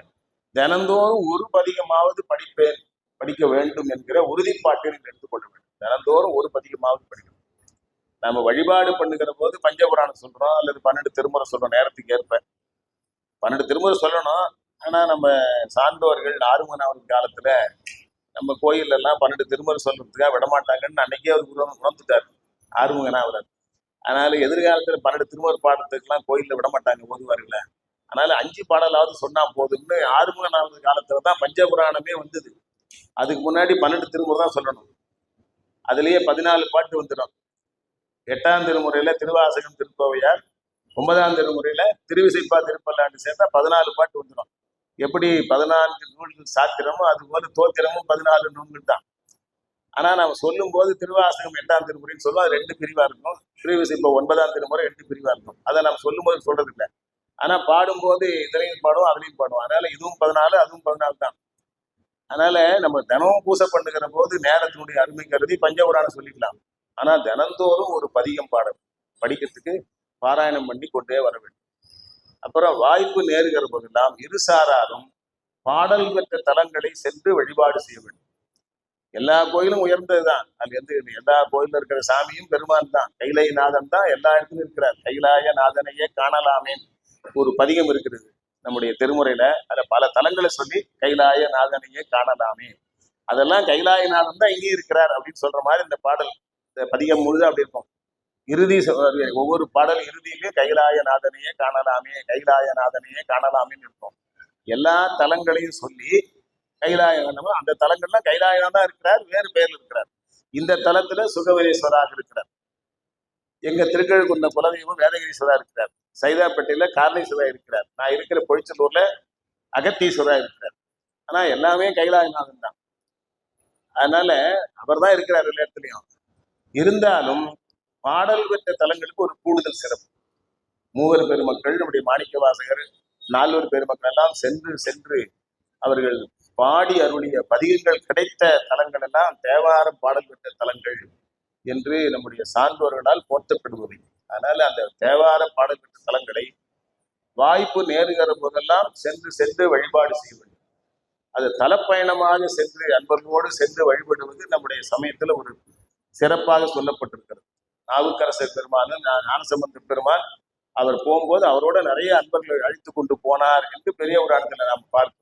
தினந்தோறும் ஒரு பதிகமாவது படிக்க வேண்டும் என்கிற உறுதிப்பாட்டை நீங்கள் எடுத்துக்கொள்ள வேண்டும். தினந்தோறும் ஒரு பதிகமாவது படிக்கணும். நம்ம வழிபாடு பண்ணுகிற போது பஞ்சபுராணம் சொல்றோம் அல்லது 12 திருமுறை சொல்றோம். நேரத்துக்கு ஏற்ப 12 திருமுறை சொல்லணும். ஆனா நம்ம சான்றோர்கள் ஆறுமுகனாவது காலத்துல நம்ம கோயில் எல்லாம் 12 திருமுறை சொல்றதுக்காக விடமாட்டாங்கன்னு அன்னைக்கே அவர் உணர்ந்துட்டாரு ஆறுமுகனாவரர். அதனால எதிர்காலத்துல 12 திருமுறை பாடத்துக்கெல்லாம் கோயில்ல விடமாட்டாங்க ஓதுவார்கள. அதனால 5 பாடலாவது சொன்னா போதும்னு ஆறுமுகனாவது காலத்துலதான் பஞ்சபுராணமே வந்தது. அதுக்கு முன்னாடி 12 திருமுறை தான் சொல்லணும். அதுலயே 14 பாட்டு வந்துடும். 8ஆம் திருமுறையில திருவாசகம் திருக்கோவையார், 9ஆம் திருமுறையில திருவிசைப்பா திருப்பல்லாண்டு சேர்த்தா 14 பாட்டு வந்துடும். எப்படி 14 நூல்கள் சாத்திரமோ அது போல தோத்திரமும் 14 நூல்கள் தான். ஆனா நம்ம சொல்லும் போது திருவாசகம் 8ஆம் திருமுறைன்னு சொல்லுவோம். அது 2 பிரிவா இருக்கும். இப்போ 9ஆம் திருமுறை 2 பிரிவா இருக்கும். அதை நம்ம சொல்லும் போது சொல்றது இல்லை. ஆனா பாடும்போது இதுலையும் பாடுவோம், அதுலையும் பாடுவோம். அதனால இதுவும் 14, அதுவும் 14 தான். அதனால நம்ம தினமும் பூசை பண்ணுகிற போது நேரத்தினுடைய அருமை கருதி பஞ்சபுராணம் சொல்லிக்கலாம். ஆனா தினந்தோறும் ஒரு பதிகம் படிக்கிறதுக்கு பாராயணம் பண்ணி கொண்டே வர வேண்டும். அப்புறம் வாய்ப்பு நேருகிற போதெல்லாம் இருசாராரும் பாடல் பெற்ற தலங்களை சென்று வழிபாடு செய்ய வேண்டும். எல்லா கோயிலும் உயர்ந்ததுதான். அது வந்து எல்லா கோயிலும் இருக்கிற சாமியும் பெருமான் தான், கைலை நாதன் தான் எல்லா இடத்துலையும் இருக்கிறார். கைலாய நாதனையே காணலாமே ஒரு பதிகம் இருக்கிறது நம்முடைய திருமுறையில. அதுல பல தலங்களை சொல்லி கைலாய நாதனையே காணலாமே, அதெல்லாம் கைலாயநாதன் தான் இங்கே இருக்கிறார் அப்படின்னு சொல்ற மாதிரி இந்த பாடல், இந்த பதிகம் முழுது அப்படி இருக்கும். இறுதி ஒவ்வொரு பாடல் இறுதியிலையும் கைலாயநாதனையே காணலாமே, கைலாயநாதனையே காணலாமேன்னு இருக்கும். எல்லா தலங்களையும் சொல்லி அந்த தலங்கள்லாம் கைலாயம் தான் இருக்கிறார், வேறு பேர்ல இருக்கிறார். இந்த தலத்துல சுகவீரேஸ்வராக இருக்கிறார். எங்க திருக்கழுக்குன்ற குலதெய்வம் வேதகிரீஸ்வரா இருக்கிறார். சைதாப்பேட்டையில காரணீஸ்வரா இருக்கிறார். நான் இருக்கிற பொழிச்சலூர்ல அகத்தீஸ்வரா இருக்கிறார். ஆனா எல்லாமே கைலாயநாதன் தான். அதனால அவர் தான் இருக்கிறார் எல்லா இடத்துலையும். இருந்தாலும் பாடல் பெற்ற தலங்களுக்கு ஒரு கூடுதல் சிறப்பு. மூவர் பெருமக்கள், நம்முடைய மாணிக்க வாசகர், 4 பெருமக்கள் எல்லாம் சென்று அவர்கள் பாடி அருளிய பதிகங்கள் கிடைத்த தலங்கள் எல்லாம் தேவாரம் பாடல் பெற்ற தலங்கள் என்று நம்முடைய சான்றோர்களால் போற்றப்படுவது. அதனால அந்த தேவார பாடல் பெற்ற தலங்களை வாய்ப்பு நேருகிற போதெல்லாம் சென்று வழிபாடு செய்ய வேண்டும். அது தலப்பயணமாக சென்று அன்பர்களோடு சென்று வழிபடுவது நம்முடைய சமயத்துல ஒரு சிறப்பாக சொல்லப்பட்டிருக்கிறது. நாவுக்கரசர் பெருமான், ஞானசம்பந்த பெருமான் அவர் போகும்போது அவரோட நிறைய அன்பர்களை அழைத்து கொண்டு போனார் என்று பெரிய ஒரு இடத்துல நாம் பார்க்கிறோம்.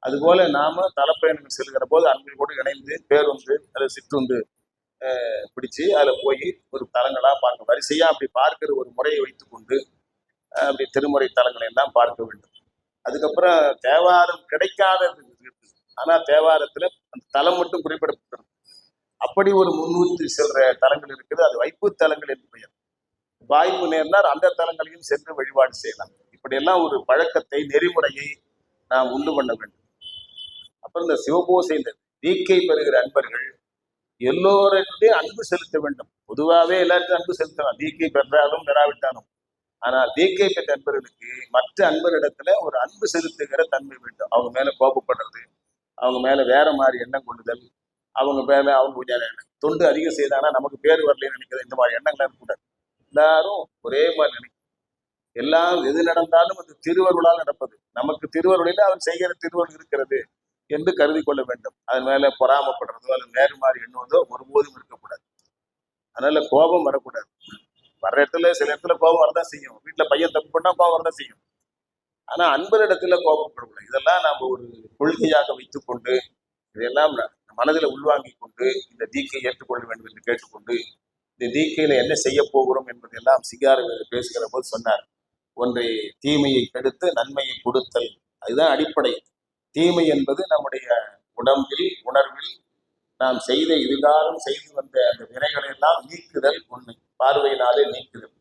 அதுபோல நாம தலப்பயணங்கள் செல்கிற போது அன்பர்களோடு இணைந்து பேருந்து அல்லது சிற்றுந்து பிடிச்சு அதுல போய் ஒரு தலங்களா பார்க்க, வரிசையா அப்படி பார்க்கிற ஒரு முறையை வைத்துக்கொண்டு அப்படி திருமுறை தலங்களை எல்லாம் பார்க்க வேண்டும். அதுக்கப்புறம் தேவாரம் கிடைக்காதது இருக்கு. ஆனா தேவாரத்துல அந்த தலம் மட்டும் குறிப்பிடப்பட்டிருக்கு. அப்படி ஒரு 300 சில தலங்கள் இருக்குது. அது வைப்பு தலங்கள் என்று பெயர். வாய்ப்பு நேர்ந்தால் அந்த தலங்களையும் சென்று வழிபாடு செய்யலாம். இப்படியெல்லாம் ஒரு பழக்கத்தை, நெறிமுறையை நாம் உண்டு பண்ண வேண்டும். அப்புறம் இந்த சிவபூசை, இந்த தீக்கை பெறுகிற அன்பர்கள் எல்லோருடைய அன்பு செலுத்த வேண்டும். பொதுவாகவே எல்லாருக்கும் அன்பு செலுத்தலாம், தீக்கை பெற்றாலும் பெறாவிட்டாலும். ஆனால் தீக்கை பெற்ற அன்பர்களுக்கு மற்ற அன்பரிடத்துல ஒரு அன்பு செலுத்துகிற தன்மை வேண்டும். அவங்க மேல கோபப்படுறது, அவங்க மேல வேற மாதிரி எண்ணம் கொள்ளுதல், அவங்க மேல அவங்க கொஞ்சம் தொண்டு அதிகம் செய்தாங்கன்னா நமக்கு பேர் வரலன்னு நினைக்கிறது, இந்த மாதிரி எண்ணங்கள் இருக்கக்கூடாது. எல்லாரும் ஒரே மாதிரி நினைக்கும். எல்லாம் எது நடந்தாலும் அது திருவருளால் நடப்பது. நமக்கு திருவருளில் அவர் செய்கிற திருவருள் இருக்கிறது என்று கருதி கொள்ள வேண்டும். அதன் மேல பொறாமப்படுறதோ அல்லது வேறு மாதிரி எண்ணுவதோ ஒருபோதும் இருக்கக்கூடாது. அதனால கோபம் வரக்கூடாது. வர்ற இடத்துல சில இடத்துல கோபம் வரதான் செய்யும். வீட்டுல பையன் தப்பு பண்ணா கோபம் வரதான் செய்யும். ஆனா அன்பரிடத்துல கோபப்படக்கூடாது. இதெல்லாம் நாம் ஒரு கொள்கையாக வைத்துக் கொண்டு இதையெல்லாம் மனதில் உள்வாங்கி கொண்டு இந்த தீக்கை ஏற்றுக்கொள்ள வேண்டும் என்று கேட்டுக்கொண்டு, இந்த தீக்கையில என்ன செய்ய போகிறோம் என்பதெல்லாம் சிகார பேசுகிற போது சொன்னார். ஒன்றை தீமையை கெடுத்து நன்மையை கொடுத்தல், அதுதான் அடிப்படை. தீமை என்பது நம்முடைய உடம்பில், உணர்வில் நாம் செய்த இதுகாரம் செய்து வந்த அந்த வினைகளை எல்லாம் நீக்குதல் ஒண்ணு, பார்வையினாலே நீக்குதல்.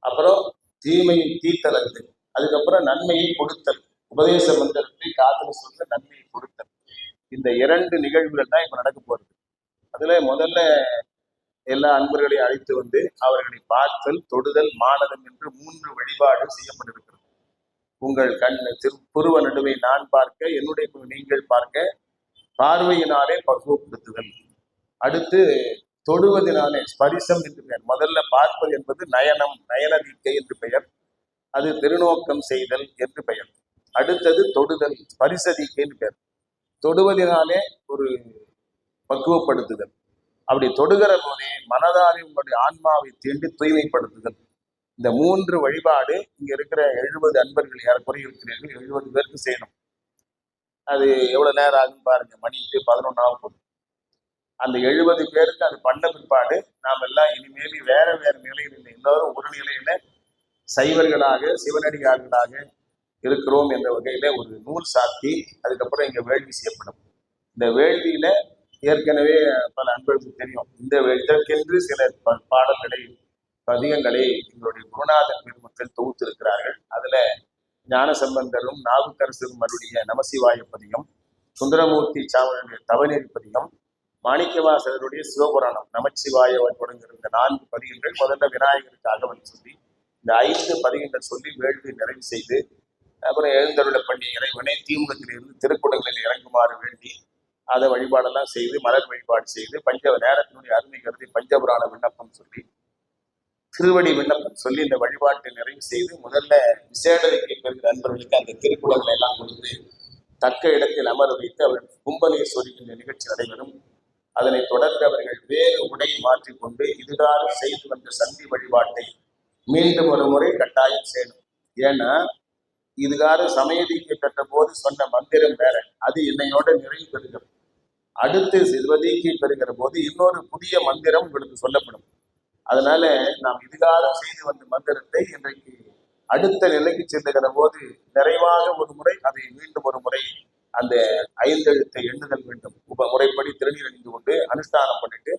அப்புறம் தீமையை தீர்த்தல் அது. அதுக்கப்புறம் நன்மையை கொடுத்தல், உபதேச மந்திரத்தை காதல் சொல்ல நன்மையை கொடுத்தல். இந்த 2 நிகழ்வுகள் தான் இப்ப நடக்க போறது. அதுல முதல்ல எல்லா அன்பர்களையும் அழைத்து வந்து அவர்களை பார்த்தல், தொடுதல், மானதம் என்று 3 வழிபாடு செய்யப்பட்டிருக்கிறது. உங்கள் கண் புருவ நடுவை நான் பார்க்க, என்னுடைய நீங்கள் பார்க்க, பார்வையினாலே பக்குவப்படுத்துதல். அடுத்து தொடுவதனாலே ஸ்பரிசம் என்று பெயர். முதல்ல பார்ப்பது என்பது நயனம், நயன தீக்கை என்று பெயர். அது திருநோக்கம் செய்தல் என்று பெயர். அடுத்தது தொடுதல், ஸ்பரிச தீக்கை என்று பெயர். தொடுவதனாலே ஒரு பக்குவப்படுத்துதல். அப்படி தொடுகிற போதே மனதாலே உங்களுடைய ஆன்மாவை தீண்டி தூய்மைப்படுத்துதல். இந்த 3 வழிபாடு இங்க இருக்கிற 70 அன்பர்கள் யாருக்குறைய இருக்கிறீர்கள், 70 பேருக்கு செய்யணும். அது எவ்வளவு நேரம் ஆகுன்னு பாருங்க. மணிக்கு 11 ஆகும். அந்த 70 பேருக்கு அது பண்ண பிற்பாடு நாம் எல்லாம் இனிமேல் வேற வேற நிலையில் இல்லை, எல்லாரும் ஒரு நிலையில சைவர்களாக சிவனடியார்களாக இருக்கிறோம் என்ற வகையில ஒரு நூல் சாத்தி அதுக்கப்புறம் இங்க வேள்வி செய்யப்படும். இந்த வேள்வியில ஏற்கனவே பல அன்பர்களுக்கு தெரியும். இந்த இதற்கென்று சில பாடல்களை, பதிகங்களை எங்களுடைய குருநாதன் பெருமக்கள் தொகுத்திருக்கிறார்கள். அதுல ஞானசம்பந்தரும் நாவுக்கரசரும் அவருடைய நமசிவாய பதிகம், சுந்தரமூர்த்தி சாவனுடைய தவநெறி பதிகம், மாணிக்கவாசகருடைய சிவபுராணம் நமச்சிவாய தொடங்குகிற இந்த 4 பதிகங்கள் முதல்ல விநாயகருக்கு அகவல் சொல்லி இந்த 5 பதிகங்கள் சொல்லி வேள்வி நிறைவு செய்து அப்புறம் எழுந்தருள பண்ணி இறைவனை தீமுகத்திலிருந்து திருக்குடங்களில் இறங்குமாறு வேண்டி அதை வழிபாடெல்லாம் செய்து மலர் வழிபாடு செய்து நேரத்தினுடைய அருமை கருதி பஞ்சபுராண விண்ணப்பம் சொல்லி திருவடி விண்ணப்பம் சொல்லி இந்த வழிபாட்டை நிறைவு செய்து முதல்ல விசேடரிக்கை பெறுகிற நண்பர்களுக்கு அந்த திருக்குடங்களை எல்லாம் கொடுத்து தக்க இடத்தில் அமர வைத்து அவர்கள் கும்பநீர் சொருகின்ற நிகழ்ச்சி நடைபெறும். அதனை தொடர்ந்து அவர்கள் வேறு உடை மாற்றிக்கொண்டு இதுகாலம் செய்து வந்த சந்தி வழிபாட்டை மீண்டும் ஒரு முறை கட்டாயம் செய்யணும். ஏன்னா இதுகாலம் சமயதீக்கை பெற்ற போது சொன்ன மந்திரம் வேற, அது என்னையோட நிறைவு பெறுகிறது. அடுத்து சிவதீக்கை பெறுகிற போது இன்னொரு புதிய மந்திரம் உங்களுக்கு சொல்லப்படும். அதனால நாம் இதுகாலம் செய்து வந்த மந்திரத்தை இன்றைக்கு அடுத்த நிலைக்கு செல்லுகிற போது நிறைவாக ஒரு முறை அதை மீண்டும் ஒரு முறை அந்த 5 எழுத்தை எண்ணுதல் வேண்டும். முறைப்படி திருநீர் அணிந்து கொண்டு அனுஷ்டானம் பண்ணிட்டு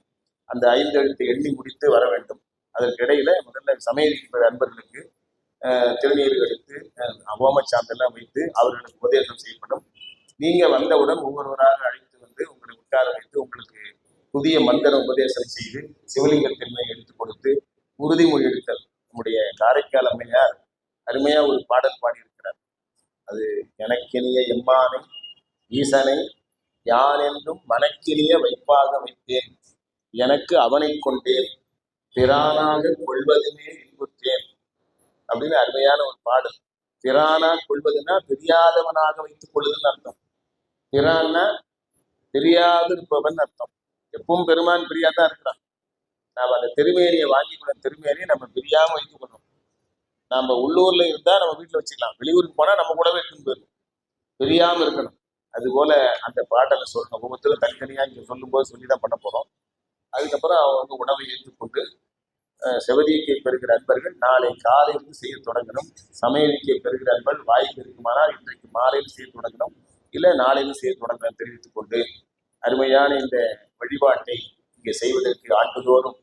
அந்த 5 எழுத்தை எண்ணி முடித்து வர வேண்டும். அதற்கு இடையில முதல்ல சமயதீக்கை அன்பர்களுக்கு திருநீர் எடுத்து ஹோமச்சாந்தெல்லாம் வைத்து அவர்களுக்கு உபதேசம் செய்யப்படும். நீங்க வந்தவுடன் ஒவ்வொருவராக அழைத்து வந்து உங்களை உட்கார வைத்து உங்களுக்கு புதிய மந்திர உபதேசம் செய்து சிவலிங்கத்தின்மை எடுத்துக் கொடுத்து உறுதிமொழி எடுத்தல். நம்முடைய காரைக்கால் அம்மையார் அருமையா ஒரு பாடல் பாடியிருக்கிறார். அது எனக்கினிய எம்மானை ஈசனை யான் என்றும் மனக்கினிய வைப்பாக வைத்தேன், எனக்கு அவனை கொண்டேன், பிரானாக கொள்வதுமே இன்புற்றேன் அப்படின்னு அருமையான ஒரு பாடல். பிரானா கொள்வதுன்னா தெரியாதவனாக வைத்துக் கொள்ளுதுன்னு அர்த்தம். பிரான்னா தெரியாது இருப்பவன் அர்த்தம். எப்பவும் பெருமான் பிரியாதான் இருக்கிறான். நாம் அந்த திருமேனியை வாங்கி கொள்ள திருமேனியை நம்ம பிரியாம வைத்துக் கொள்ளணும். நம்ம உள்ளூர்ல இருந்தா நம்ம வீட்டுல வச்சுக்கலாம், வெளியூருக்கு போனா நம்ம கூடவே எடுத்துன்னு போயிடும், பிரியாம இருக்கணும். அது போல அந்த பாட்டலை சொல்லணும். ஒவ்வொருத்தரும் தனித்தனியா இங்க சொல்லும் போது சொல்லிதான் பண்ண போறோம். அதுக்கப்புறம் அவங்க வந்து உணவை ஏற்றுக்கொண்டு செவதியக்கை பெறுகிற அன்பர்கள் நாளை காலையிலிருந்து செய்ய தொடங்கணும். சமயதிக்கை பெறுகிற அன்பர்கள் வாய்ப்பு இருக்குமானால் இன்றைக்கு மாலையில் செய்ய தொடங்கணும், இல்லை நாளையிலும் செய்ய தொடங்கணும் தெரிவித்துக் கொண்டு அருமையான இந்த வழிபாட்டை இங்கே செய்வதற்கு ஆண்டுதோறும்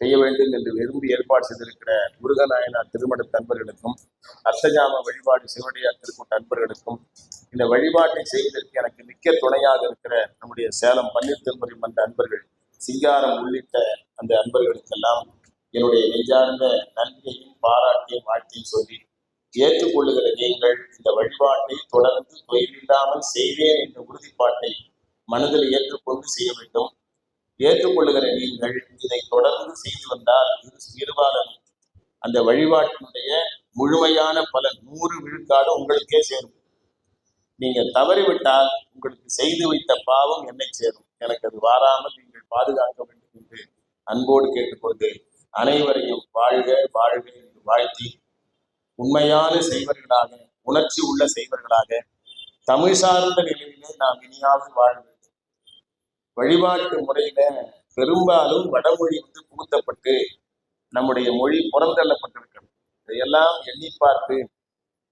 செய்ய வேண்டும் என்று விரும்பி ஏற்பாடு செய்திருக்கிற முருகநாயனார் திருமண அன்பர்களுக்கும் அர்த்தஜாம வழிபாடு சிவனடியார் திருக்கூட்ட அன்பர்களுக்கும் இந்த வழிபாட்டை செய்வதற்கு எனக்கு மிக்க துணையாக இருக்கிற நம்முடைய சேலம் பன்னீர் திருமுறை மன்ற அன்பர்கள் சிங்காரம் உள்ளிட்ட அந்த அன்பர்களுக்கெல்லாம் என்னுடைய நெஞ்சார்ந்த நன்றியையும் பாராட்டியும் வாழ்த்தையும் சொல்லி ஏற்றுக்கொள்ளுகிற நீங்கள் இந்த வழிபாட்டை தொடர்ந்து தொழிலில்லாமல் செய்வேன் என்ற உறுதிப்பாட்டை மனதில் ஏற்றுக்கொண்டு செய்ய வேண்டும். ஏற்றுக்கொள்ளுகிற நீங்கள் இதை தொடர்ந்து செய்து வந்தால் இருபாலன் அந்த வழிபாட்டினுடைய முழுமையான பலன் 100 விழுக்காடு உங்களுக்கே சேரும். நீங்க தவறிவிட்டால் உங்களுக்கு செய்து வைத்த பாவம் என்னை சேரும். எனக்கு அது வாராமல் நீங்கள் பாதுகாக்க வேண்டும் என்று அன்போடு கேட்டுக்கொண்டு அனைவரையும் வாழ்க வாழ்க என்று வாழ்த்தி உண்மையான செய்வர்களாக, உணர்ச்சி உள்ள செய்வர்களாக, தமிழ் சார்ந்த நிலையிலே நாம் இனியாவது வாழ வேண்டும். வழிபாட்டு முறையில பெரும்பாலும் வடமொழி புகுத்தப்பட்டு நம்முடைய மொழி புறந்தள்ளப்பட்டிருக்கிறது. இதையெல்லாம் எண்ணி பார்த்து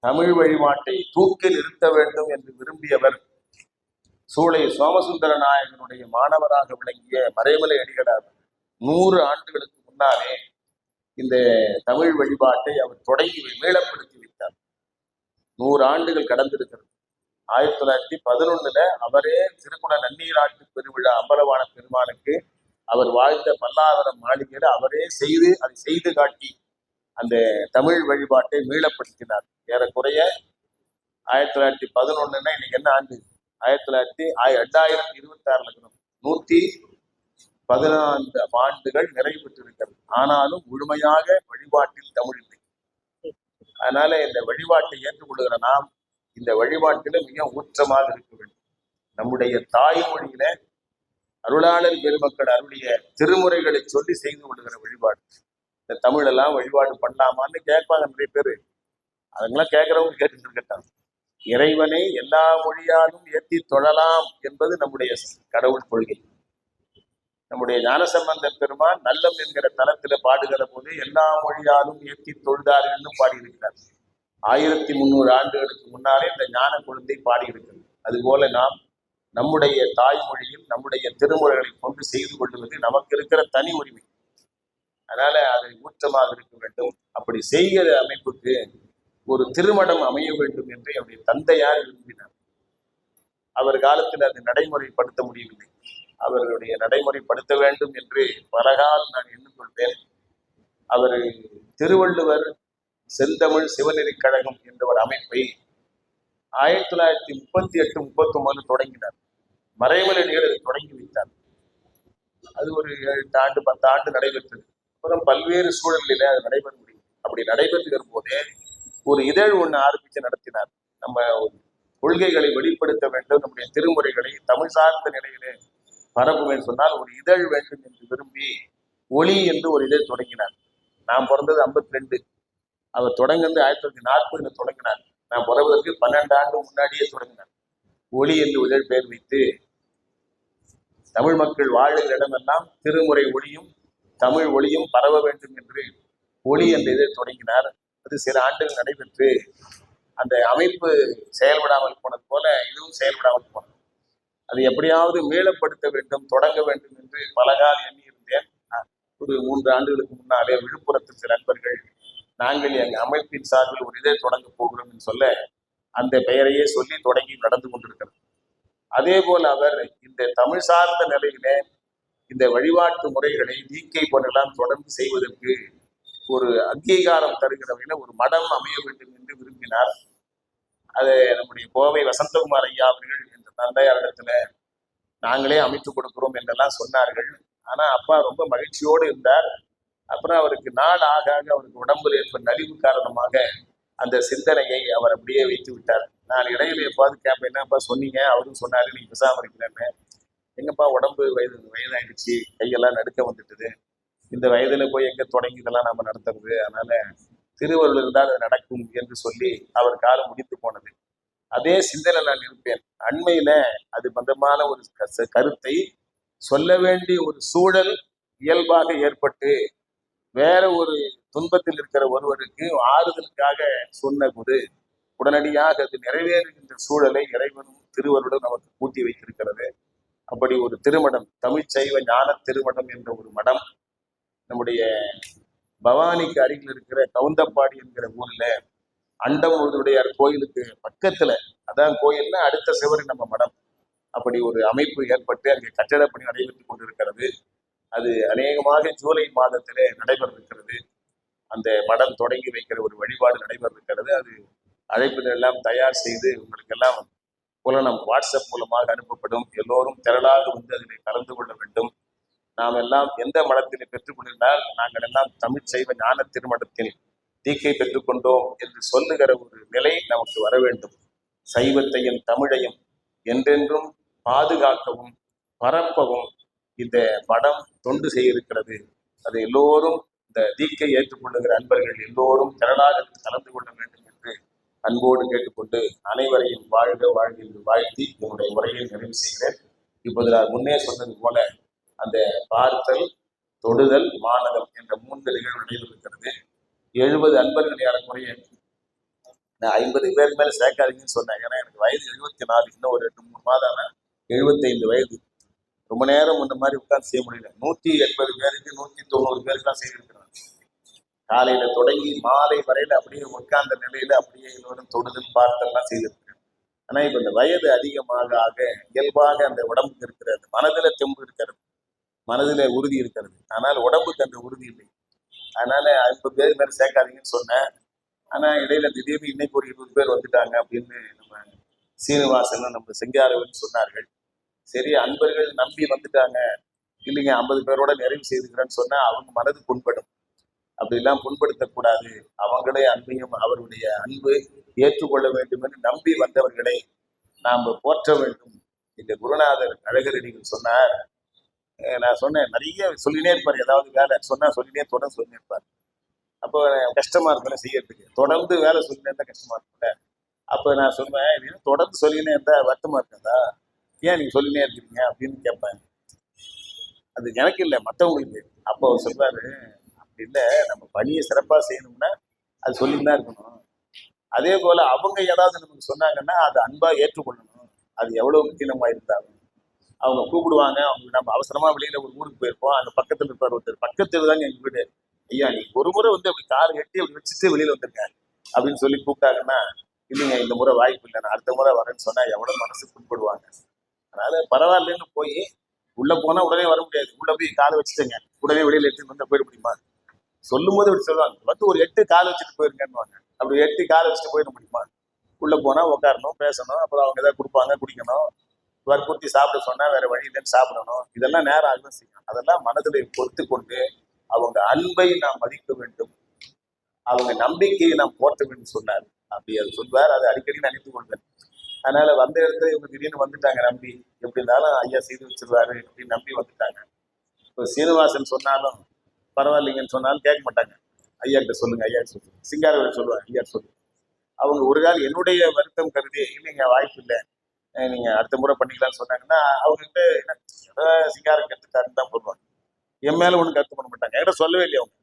தமிழ் வழிபாட்டை தூக்கில் நிறுத்த வேண்டும் என்று விரும்பியவர் சூளை சோமசுந்தர நாயகனுடைய மாணவராக விளங்கிய மறைமலை அடிகளார். 100 ஆண்டுகளுக்கு முன்னாலே இந்த தமிழ் வழிபாட்டை அவர் தொடங்கி மீளப்படுத்தி விட்டார். 100 ஆண்டுகள் கடந்திருக்கிறது. 1911 அவரே திருக்குட நன்னீராட்டு பெருவிழா அம்பலவான பெருமானுக்கு அவர் வாழ்ந்த பல்லாவரம் மாளிகையில அவரே அதை செய்து காட்டி அந்த தமிழ் வழிபாட்டை மீளப்படுத்தினார். ஏறக்குறைய 1911 இன்னைக்கு என்ன ஆண்டு? 2026 114 ஆண்டுகள் நிறைவு பெற்றிருக்கிறது. ஆனாலும் முழுமையாக வழிபாட்டில் தமிழ் இல்லை. அதனால இந்த வழிபாட்டை ஏற்றுக்கொள்கிற நாம் இந்த வழிபாட்டில மிக ஊற்றமாக இருக்க வேண்டும். நம்முடைய தாய்மொழியில அருளாளர் பெருமக்கள் அருளிய திருமுறைகளை சொல்லி செய்து கொள்கிற வழிபாடு. இந்த தமிழெல்லாம் வழிபாடு பண்ணலாமான்னு கேட்பாங்க நிறைய பேரு. அதெல்லாம் கேட்கிறவங்க கேட்டுட்டு இருக்கட்டாங்க. இறைவனை எல்லா மொழியாலும் ஏற்றி தொழலாம் என்பது நம்முடைய கடவுள் கொள்கை. நம்முடைய ஞானசம்பந்த பெருமான் நல்லம் என்கிற தலத்துல பாடுகிற போது எல்லா மொழியாலும் ஏற்றி தொழுதார்கள்னு பாடியிருக்கிறார். 1300 ஆண்டுகளுக்கு முன்னாலே இந்த ஞான குழந்தை பாடியிருக்கிறது. அதுபோல நாம் நம்முடைய தாய்மொழியில் நம்முடைய திருமுறைகளை கொண்டு செய்து கொள்வது நமக்கு இருக்கிற தனி உரிமை. அதனால அதை ஊற்றமாக இருக்க வேண்டும். அப்படி செய்கிற அமைப்புக்கு ஒரு திருமணம் அமைய வேண்டும் என்று என்னுடைய தந்தையார் விரும்பினார். அவர் காலத்தில் அதை நடைமுறைப்படுத்த முடியவில்லை. அவர்களுடைய நடைமுறைப்படுத்த வேண்டும் என்று பலகால் நான் எண்ணிக்கொள்வேன். அவர் திருவள்ளுவர் செந்தமிழ் சிவநெறிக் கழகம் என்ற ஒரு அமைப்பை 1938-39 தொடங்கினார். மறைமலடிகள் அதை தொடங்கி வைத்தார். அது ஒரு 8 ஆண்டு 10 ஆண்டு நடைபெற்றது. அப்புறம் பல்வேறு சூழலில் அது நடைபெற முடியும். அப்படி நடைபெற்று போதே ஒரு இதழ் ஒன்று ஆரம்பித்து நடத்தினார். நம்ம கொள்கைகளை வெளிப்படுத்த வேண்டும், நம்முடைய திருமுறைகளை தமிழ் சார்ந்த நிலையிலே பரப்புவேன் சொன்னால் ஒரு இதழ் வேண்டும் என்று விரும்பி ஒளி என்று ஒரு இதழ் தொடங்கினார். நான் பிறந்தது 52, அவர் தொடங்குறது 1940 தொடங்கினார். நான் பிறகுவதற்கு 12 ஆண்டு முன்னாடியே தொடங்கினார். ஒளி என்று இதழ் பெயர் வைத்து தமிழ் மக்கள் வாழுகிற இடமெல்லாம் திருமுறை ஒளியும் தமிழ் ஒளியும் பரவ வேண்டும் என்று ஒளி என்ற இதழ் தொடங்கினார். அது சில ஆண்டுகள் நடைபெற்று அந்த அமைப்பு செயல்படாமல் போனது போல இதுவும் செயல்படாமல் போனது. அது எப்படியாவது மீளப்படுத்த வேண்டும், தொடங்க வேண்டும் என்று பலகால் எண்ணியிருந்தேன். ஒரு 3 ஆண்டுகளுக்கு முன்னாலே விழுப்புரத்தில் சில நண்பர்கள் நாங்கள் எங்கள் அமைப்பின் சார்பில் ஒரு இதை தொடங்க போகிறோம் என்று சொல்ல அந்த பெயரையே சொல்லி தொடங்கி நடந்து கொண்டிருக்கிறது. அதே போல் அவர் இந்த தமிழ் சார்ந்த நிலையிலே இந்த வழிபாட்டு முறைகளை தீக்கை போன்றெல்லாம் தொடர்ந்து செய்வதற்கு ஒரு அங்கீகாரம் தருகிற வகையில் ஒரு மடம் அமைய வேண்டும் என்று விரும்பினார். அதை நம்முடைய கோவை வசந்தகுமார் ஐயா அவர்கள் என்ற தந்தையாரிடத்துல நாங்களே அமைத்துக் கொடுக்கிறோம் என்றெல்லாம் சொன்னார்கள். ஆனா அப்பா ரொம்ப மகிழ்ச்சியோடு இருந்தார். அப்புறம் அவருக்கு நாள் ஆக அவருக்கு உடம்புல ஏற்பட்ட நலிவு காரணமாக அந்த சிந்தனையை அவர் அப்படியே வைத்து விட்டார். நான் இடையில எப்பாவது கேட்பேன், என்னப்பா சொன்னீங்க? அவரும் சொன்னாரு நீ பேசாம இருக்கிறேன்னு. எங்கப்பா உடம்பு வயதாயிடுச்சு, கையெல்லாம் நடுக்க வந்துட்டுது, இந்த வயதுல போய் எங்க தொடங்கி இதெல்லாம் நம்ம நடத்துறது, அதனால திருவருள் இருந்தால் அது நடக்கும் என்று சொல்லி அவர் காலம் முடித்து போனது. அதே சிந்தனை நான் இருப்பேன். அண்மையில அது பந்தமான ஒரு கருத்தை சொல்ல வேண்டிய ஒரு சூழல் இயல்பாக ஏற்பட்டு வேற ஒரு துன்பத்தில் இருக்கிற ஒருவருக்கு ஆறுதலுக்காக சொன்ன போது உடனடியாக அது நிறைவேறுகின்ற சூழலை இறைவனும் திருவருடன் நமக்கு கூட்டி வைத்திருக்கிறது. அப்படி ஒரு திருமணம், தமிழ்ச்சைவ ஞான திருமணம் என்ற ஒரு மடம் நம்முடைய பவானிக்கு அருகில் இருக்கிற கவுந்தப்பாடி என்கிற ஊர்ல அண்டமுழுதுடையார் கோயிலுக்கு பக்கத்துல, அதான் கோயில்னா அடுத்த சிவரு நம்ம மடம். அப்படி ஒரு அமைப்பு ஏற்பட்டு அங்கே கட்டட பணி நடைபெற்றுக் கொண்டிருக்கிறது. அது அநேகமாக ஜூலை மாதத்திலே நடைபெற இருக்கிறது. அந்த மடம் தொடங்கி வைக்கிற ஒரு வழிபாடு நடைபெற இருக்கிறது. அது அழைப்புகள் எல்லாம் தயார் செய்து உங்களுக்கு எல்லாம் புலனம் வாட்ஸ்அப் மூலமாக அனுப்பப்படும். எல்லோரும் திரளாக வந்து அதில் கலந்து கொள்ள வேண்டும். நாம் எல்லாம் எந்த மடத்தில் பெற்றுக்கொண்டிருந்தால் நாங்கள் எல்லாம் தமிழ் சைவ ஞான திருமணத்தில் தீக்கை பெற்றுக்கொண்டோம் என்று சொல்லுகிற ஒரு நிலை நமக்கு வர வேண்டும். சைவத்தையும் தமிழையும் என்றென்றும் பாதுகாக்கவும் பரப்பவும் இந்த மடம் தொண்டு செய்ய இருக்கிறது. அது எல்லோரும் இந்த தீக்கை ஏற்றுக்கொள்ளுகிற அன்பர்கள் எல்லோரும் திரளாக கலந்து கொள்ள வேண்டும் என்று அன்போடு கேட்டுக்கொண்டு அனைவரையும் வாழ்க வாழ்க என்று வாழ்த்தி என்னுடைய உரையை நிறைவு செய்கிறேன். இப்போது நான் முன்னே சொன்னது போல அந்த பார்த்தல், தொடுதல், மானதம் என்ற 3 நிகழ்வு நடைபெறுகிறது. 70 அன்பர்கள் ஏறக்குறைய 50 பேருக்கு மேல சேர்க்காதீங்கன்னு சொன்னேன். ஏன்னா எனக்கு வயது 74, இன்னும் ஒரு 2-3 மாதம் 75 வயது. ரொம்ப நேரம் முன்ன மாதிரி உட்கார்ந்து செய்ய முடியல. 180 பேருக்கு 190 பேருக்கு தான் செய்திருக்கிறாங்க. காலையில தொடங்கி மாலை வரையில அப்படியே உட்கார்ந்த நிலையில அப்படியே எல்லோரும் தொடுதல் பார்த்தெல்லாம் செய்திருக்கிறேன். ஆனா இப்ப இந்த வயது அதிகமாக ஆக இயல்பாக அந்த உடம்புக்கு இருக்கிறது, மனதில தெம்பு இருக்கிறது, மனதில உறுதி இருக்கிறது, ஆனால் உடம்புக்கு அந்த உறுதி இல்லை. அதனால 50 பேர் மேல சேர்க்காதீங்கன்னு சொன்னேன். ஆனா இடையில திடீர்னு இன்னைக்கு ஒரு 20 பேர் வந்துட்டாங்க அப்படின்னு நம்ம சீனிவாசன் நம்ம செங்காரவன் சொன்னார்கள். சரி, அன்பர்கள் நம்பி வந்துட்டாங்க, இல்லைங்க 50 பேரோட நிறைவு செய்துக்கிறேன்னு சொன்னா அவங்க மனது புண்படும். அப்படிலாம் புண்படுத்தக்கூடாது. அவங்களே அன்பையும் அவருடைய அன்பு ஏற்றுக்கொள்ள வேண்டும் என்று நம்பி வந்தவர்களை நாம் போற்ற வேண்டும். இந்த குருநாதர் அழகரடிகள் சொன்னார். நான் சொன்னேன், நிறைய சொல்லினே இருப்பார், ஏதாவது வேலை சொன்னா சொல்லினே தொடர்ந்து சொல்லினே இருப்பார். அப்போ கஷ்டமா இருக்குல்ல செய்யறதுக்கு, தொடர்ந்து வேலை சொல்லினே இருந்தா கஷ்டமா இருக்குல்ல. அப்போ நான் சொல்லுவேன், இது தொடர்ந்து சொல்லினே இருந்தா வருத்தமா இருக்காதா, ஏன் நீங்க சொல்லினே இருக்கீங்க அப்படின்னு கேட்பேன். அது எனக்கு இல்லை, மற்றவங்களுக்கு. அப்போ அவர் சொல்றாரு, அப்படி இல்லை, நம்ம பணியை சிறப்பா செய்யணும்னா அது சொல்லிட்டு தான் இருக்கணும். அதே போல அவங்க ஏதாவது நமக்கு சொன்னாங்கன்னா அது அன்பா ஏற்றுக்கொள்ளணும். அது எவ்வளவு முக்கியமா இருந்தாலும் அவங்க கூப்பிடுவாங்க. அவங்க நம்ம அவசரமா வெளியில ஒரு ஊருக்கு போயிருப்போம், அங்க பக்கத்துல இருப்பார் ஒருத்தர், பக்கத்துல தாங்க எங்க வீடு, ஐயா நீ ஒரு முறை வந்து அப்படி கார் கட்டி அப்படி வச்சுட்டு வெளியில வந்திருக்கேன் அப்படின்னு சொல்லி கூப்பிட்டாங்கன்னா, இல்லைங்க இந்த முறை வாய்ப்பு இல்லை, நான் அடுத்த முறை வரேன்னு சொன்னா எவ்வளவு மனசு புண்படுவாங்க. அதனால பரவாயில்லன்னு போய் உள்ள போனா உடனே வர முடியாது. உள்ள போய் காலை வச்சுட்டேங்க, உடனே வெளியில எடுத்து வந்து போயிட முடியுமா? சொல்லும் போது இப்படி சொல்லுவாங்க, வந்து ஒரு 8 கால் வச்சுட்டு போயிருங்கன்னுவாங்க. அப்படி 8 கால் வச்சுட்டு போயிட முடியுமா? உள்ள போனா உட்காரணும், பேசணும், அப்புறம் அவங்க ஏதாவது கொடுப்பாங்க, குடிக்கணும், வற்புறுத்தி சாப்பிட சொன்னா வேற வழி இல்லைன்னு சாப்பிடணும். இதெல்லாம் நேரம் ஆகும் செய்யும். அதெல்லாம் மனதில் பொறுத்து கொண்டு அவங்க அன்பை நாம் மதிக்க வேண்டும், அவங்க நம்பிக்கையை நாம் போற்ற வேண்டும் சொன்னார். அப்படி அது சொல்வார். அதை அடிக்கடி நினைத்து கொள்வேன். அதனால வந்த இடத்துல இவங்க திடீர்னு வந்துட்டாங்க நம்பி, எப்படி இருந்தாலும் ஐயா செய்து வச்சிருவாரு அப்படின்னு நம்பி வந்துட்டாங்க. இப்போ சீனிவாசன் சொன்னாலும் பரவாயில்லைங்கன்னு சொன்னாலும் கேட்க மாட்டாங்க. ஐயா கிட்ட சொல்லுங்க, ஐயா சொல்லுங்க, சிங்காரவேல் சொல்லுவாங்க, ஐயா சொல்லுங்க. அவங்க ஒரு கால் என்னுடைய வருத்தம் கருதி இல்லைங்க வாய்ப்பு இல்லை, நீங்க அடுத்த முறை பண்ணிக்கலாம்னு சொன்னாங்கன்னா அவங்ககிட்ட சிங்காரம் கற்றுட்டாருன்னு தான் போடுவாங்க. என் மேல ஒன்றும் கருத்து பண்ண மாட்டாங்க, என்கிட்ட சொல்லவே இல்லையா அவங்க.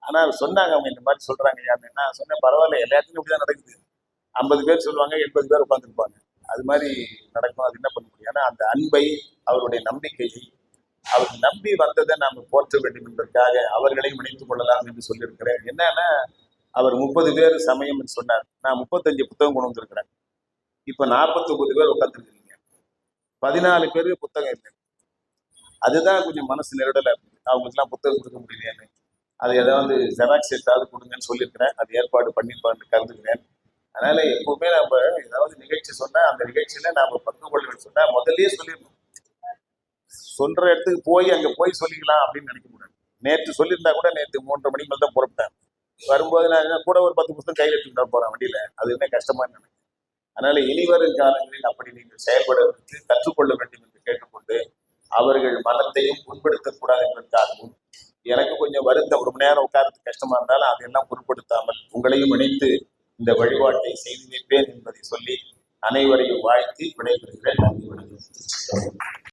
ஆனால் சொன்னாங்க அவங்க இந்த மாதிரி சொல்றாங்க ஐயான்னு. நான் சொன்னேன் பரவாயில்ல, எல்லாத்துக்கும் இப்படிதான் நடக்குது. 50 பேர் சொல்லுவாங்க, 80 பேர் உட்காந்துருப்பாங்க. அது மாதிரி நடக்கும். அது என்ன பண்ண முடியும்? ஆனா அந்த அன்பை, அவருடைய நம்பிக்கையை, அவர் நம்பி வந்ததை நாம போற்ற வேண்டும் என்பதற்காக அவர்களையும் இணைத்துக் கொள்ளலாம் என்று சொல்லியிருக்கிறேன். என்னன்னா அவர் 30 பேர் சமயம் சொன்னார். நான் 35 புத்தகம் கொண்டு வந்திருக்கிறேன். இப்ப 49 பேர் உட்காந்துருக்கீங்க, 14 பேருக்கு புத்தகம் இல்லை. அதுதான் கொஞ்சம் மனசு நெருடல. அவங்களுக்கு எல்லாம் புத்தகம் கொடுக்க முடியலையான்னு அதை ஏதாவது ஜெராக்ஸ் எடுத்தாவது கொடுங்கன்னு சொல்லியிருக்கிறேன். அது ஏற்பாடு பண்ணிருப்பான்னு கருதுகிறேன். அதனால எப்பவுமே நம்ம ஏதாவது நிகழ்ச்சி சொன்னா அந்த நிகழ்ச்சியில நாம பங்கு கொள்ள சொன்னா முதல்லயே சொல்லிடணும். சொல்ற இடத்துக்கு போய் அங்க போய் சொல்லிக்கலாம் அப்படின்னு நினைக்க முடியாது. நேற்று சொல்லியிருந்தா கூட நேற்று 3:30 மணிக்கு மேல தான் புறப்பட்டேன். வரும்போது நான் கூட ஒரு 10 புத்தகம் கையில் எடுத்துக்கிட்டு போறேன் வண்டியில. அது என்ன கஷ்டமா நினைக்கிறேன். அதனால இனிவரும் காலங்களில் அப்படி நீங்கள் செயல்படுவதற்கு கற்றுக்கொள்ள வேண்டும் என்று கேட்டுக்கொண்டு, அவர்கள் மனத்தையும் புண்படுத்தக்கூடாது என்பதற்காகவும், எனக்கு கொஞ்சம் வருத்தம், ஒரு மணி நேரம் உட்கார்ந்து கஷ்டமா இருந்தாலும் அதையெல்லாம் பொருட்படுத்தாமல் உங்களையும் இணைத்து இந்த வழிபாட்டை செய்து வைப்பேன் என்பதை சொல்லி அனைவரையும் வாழ்த்தி விடைபெறுகிறேன். நன்றி, வணக்கம்.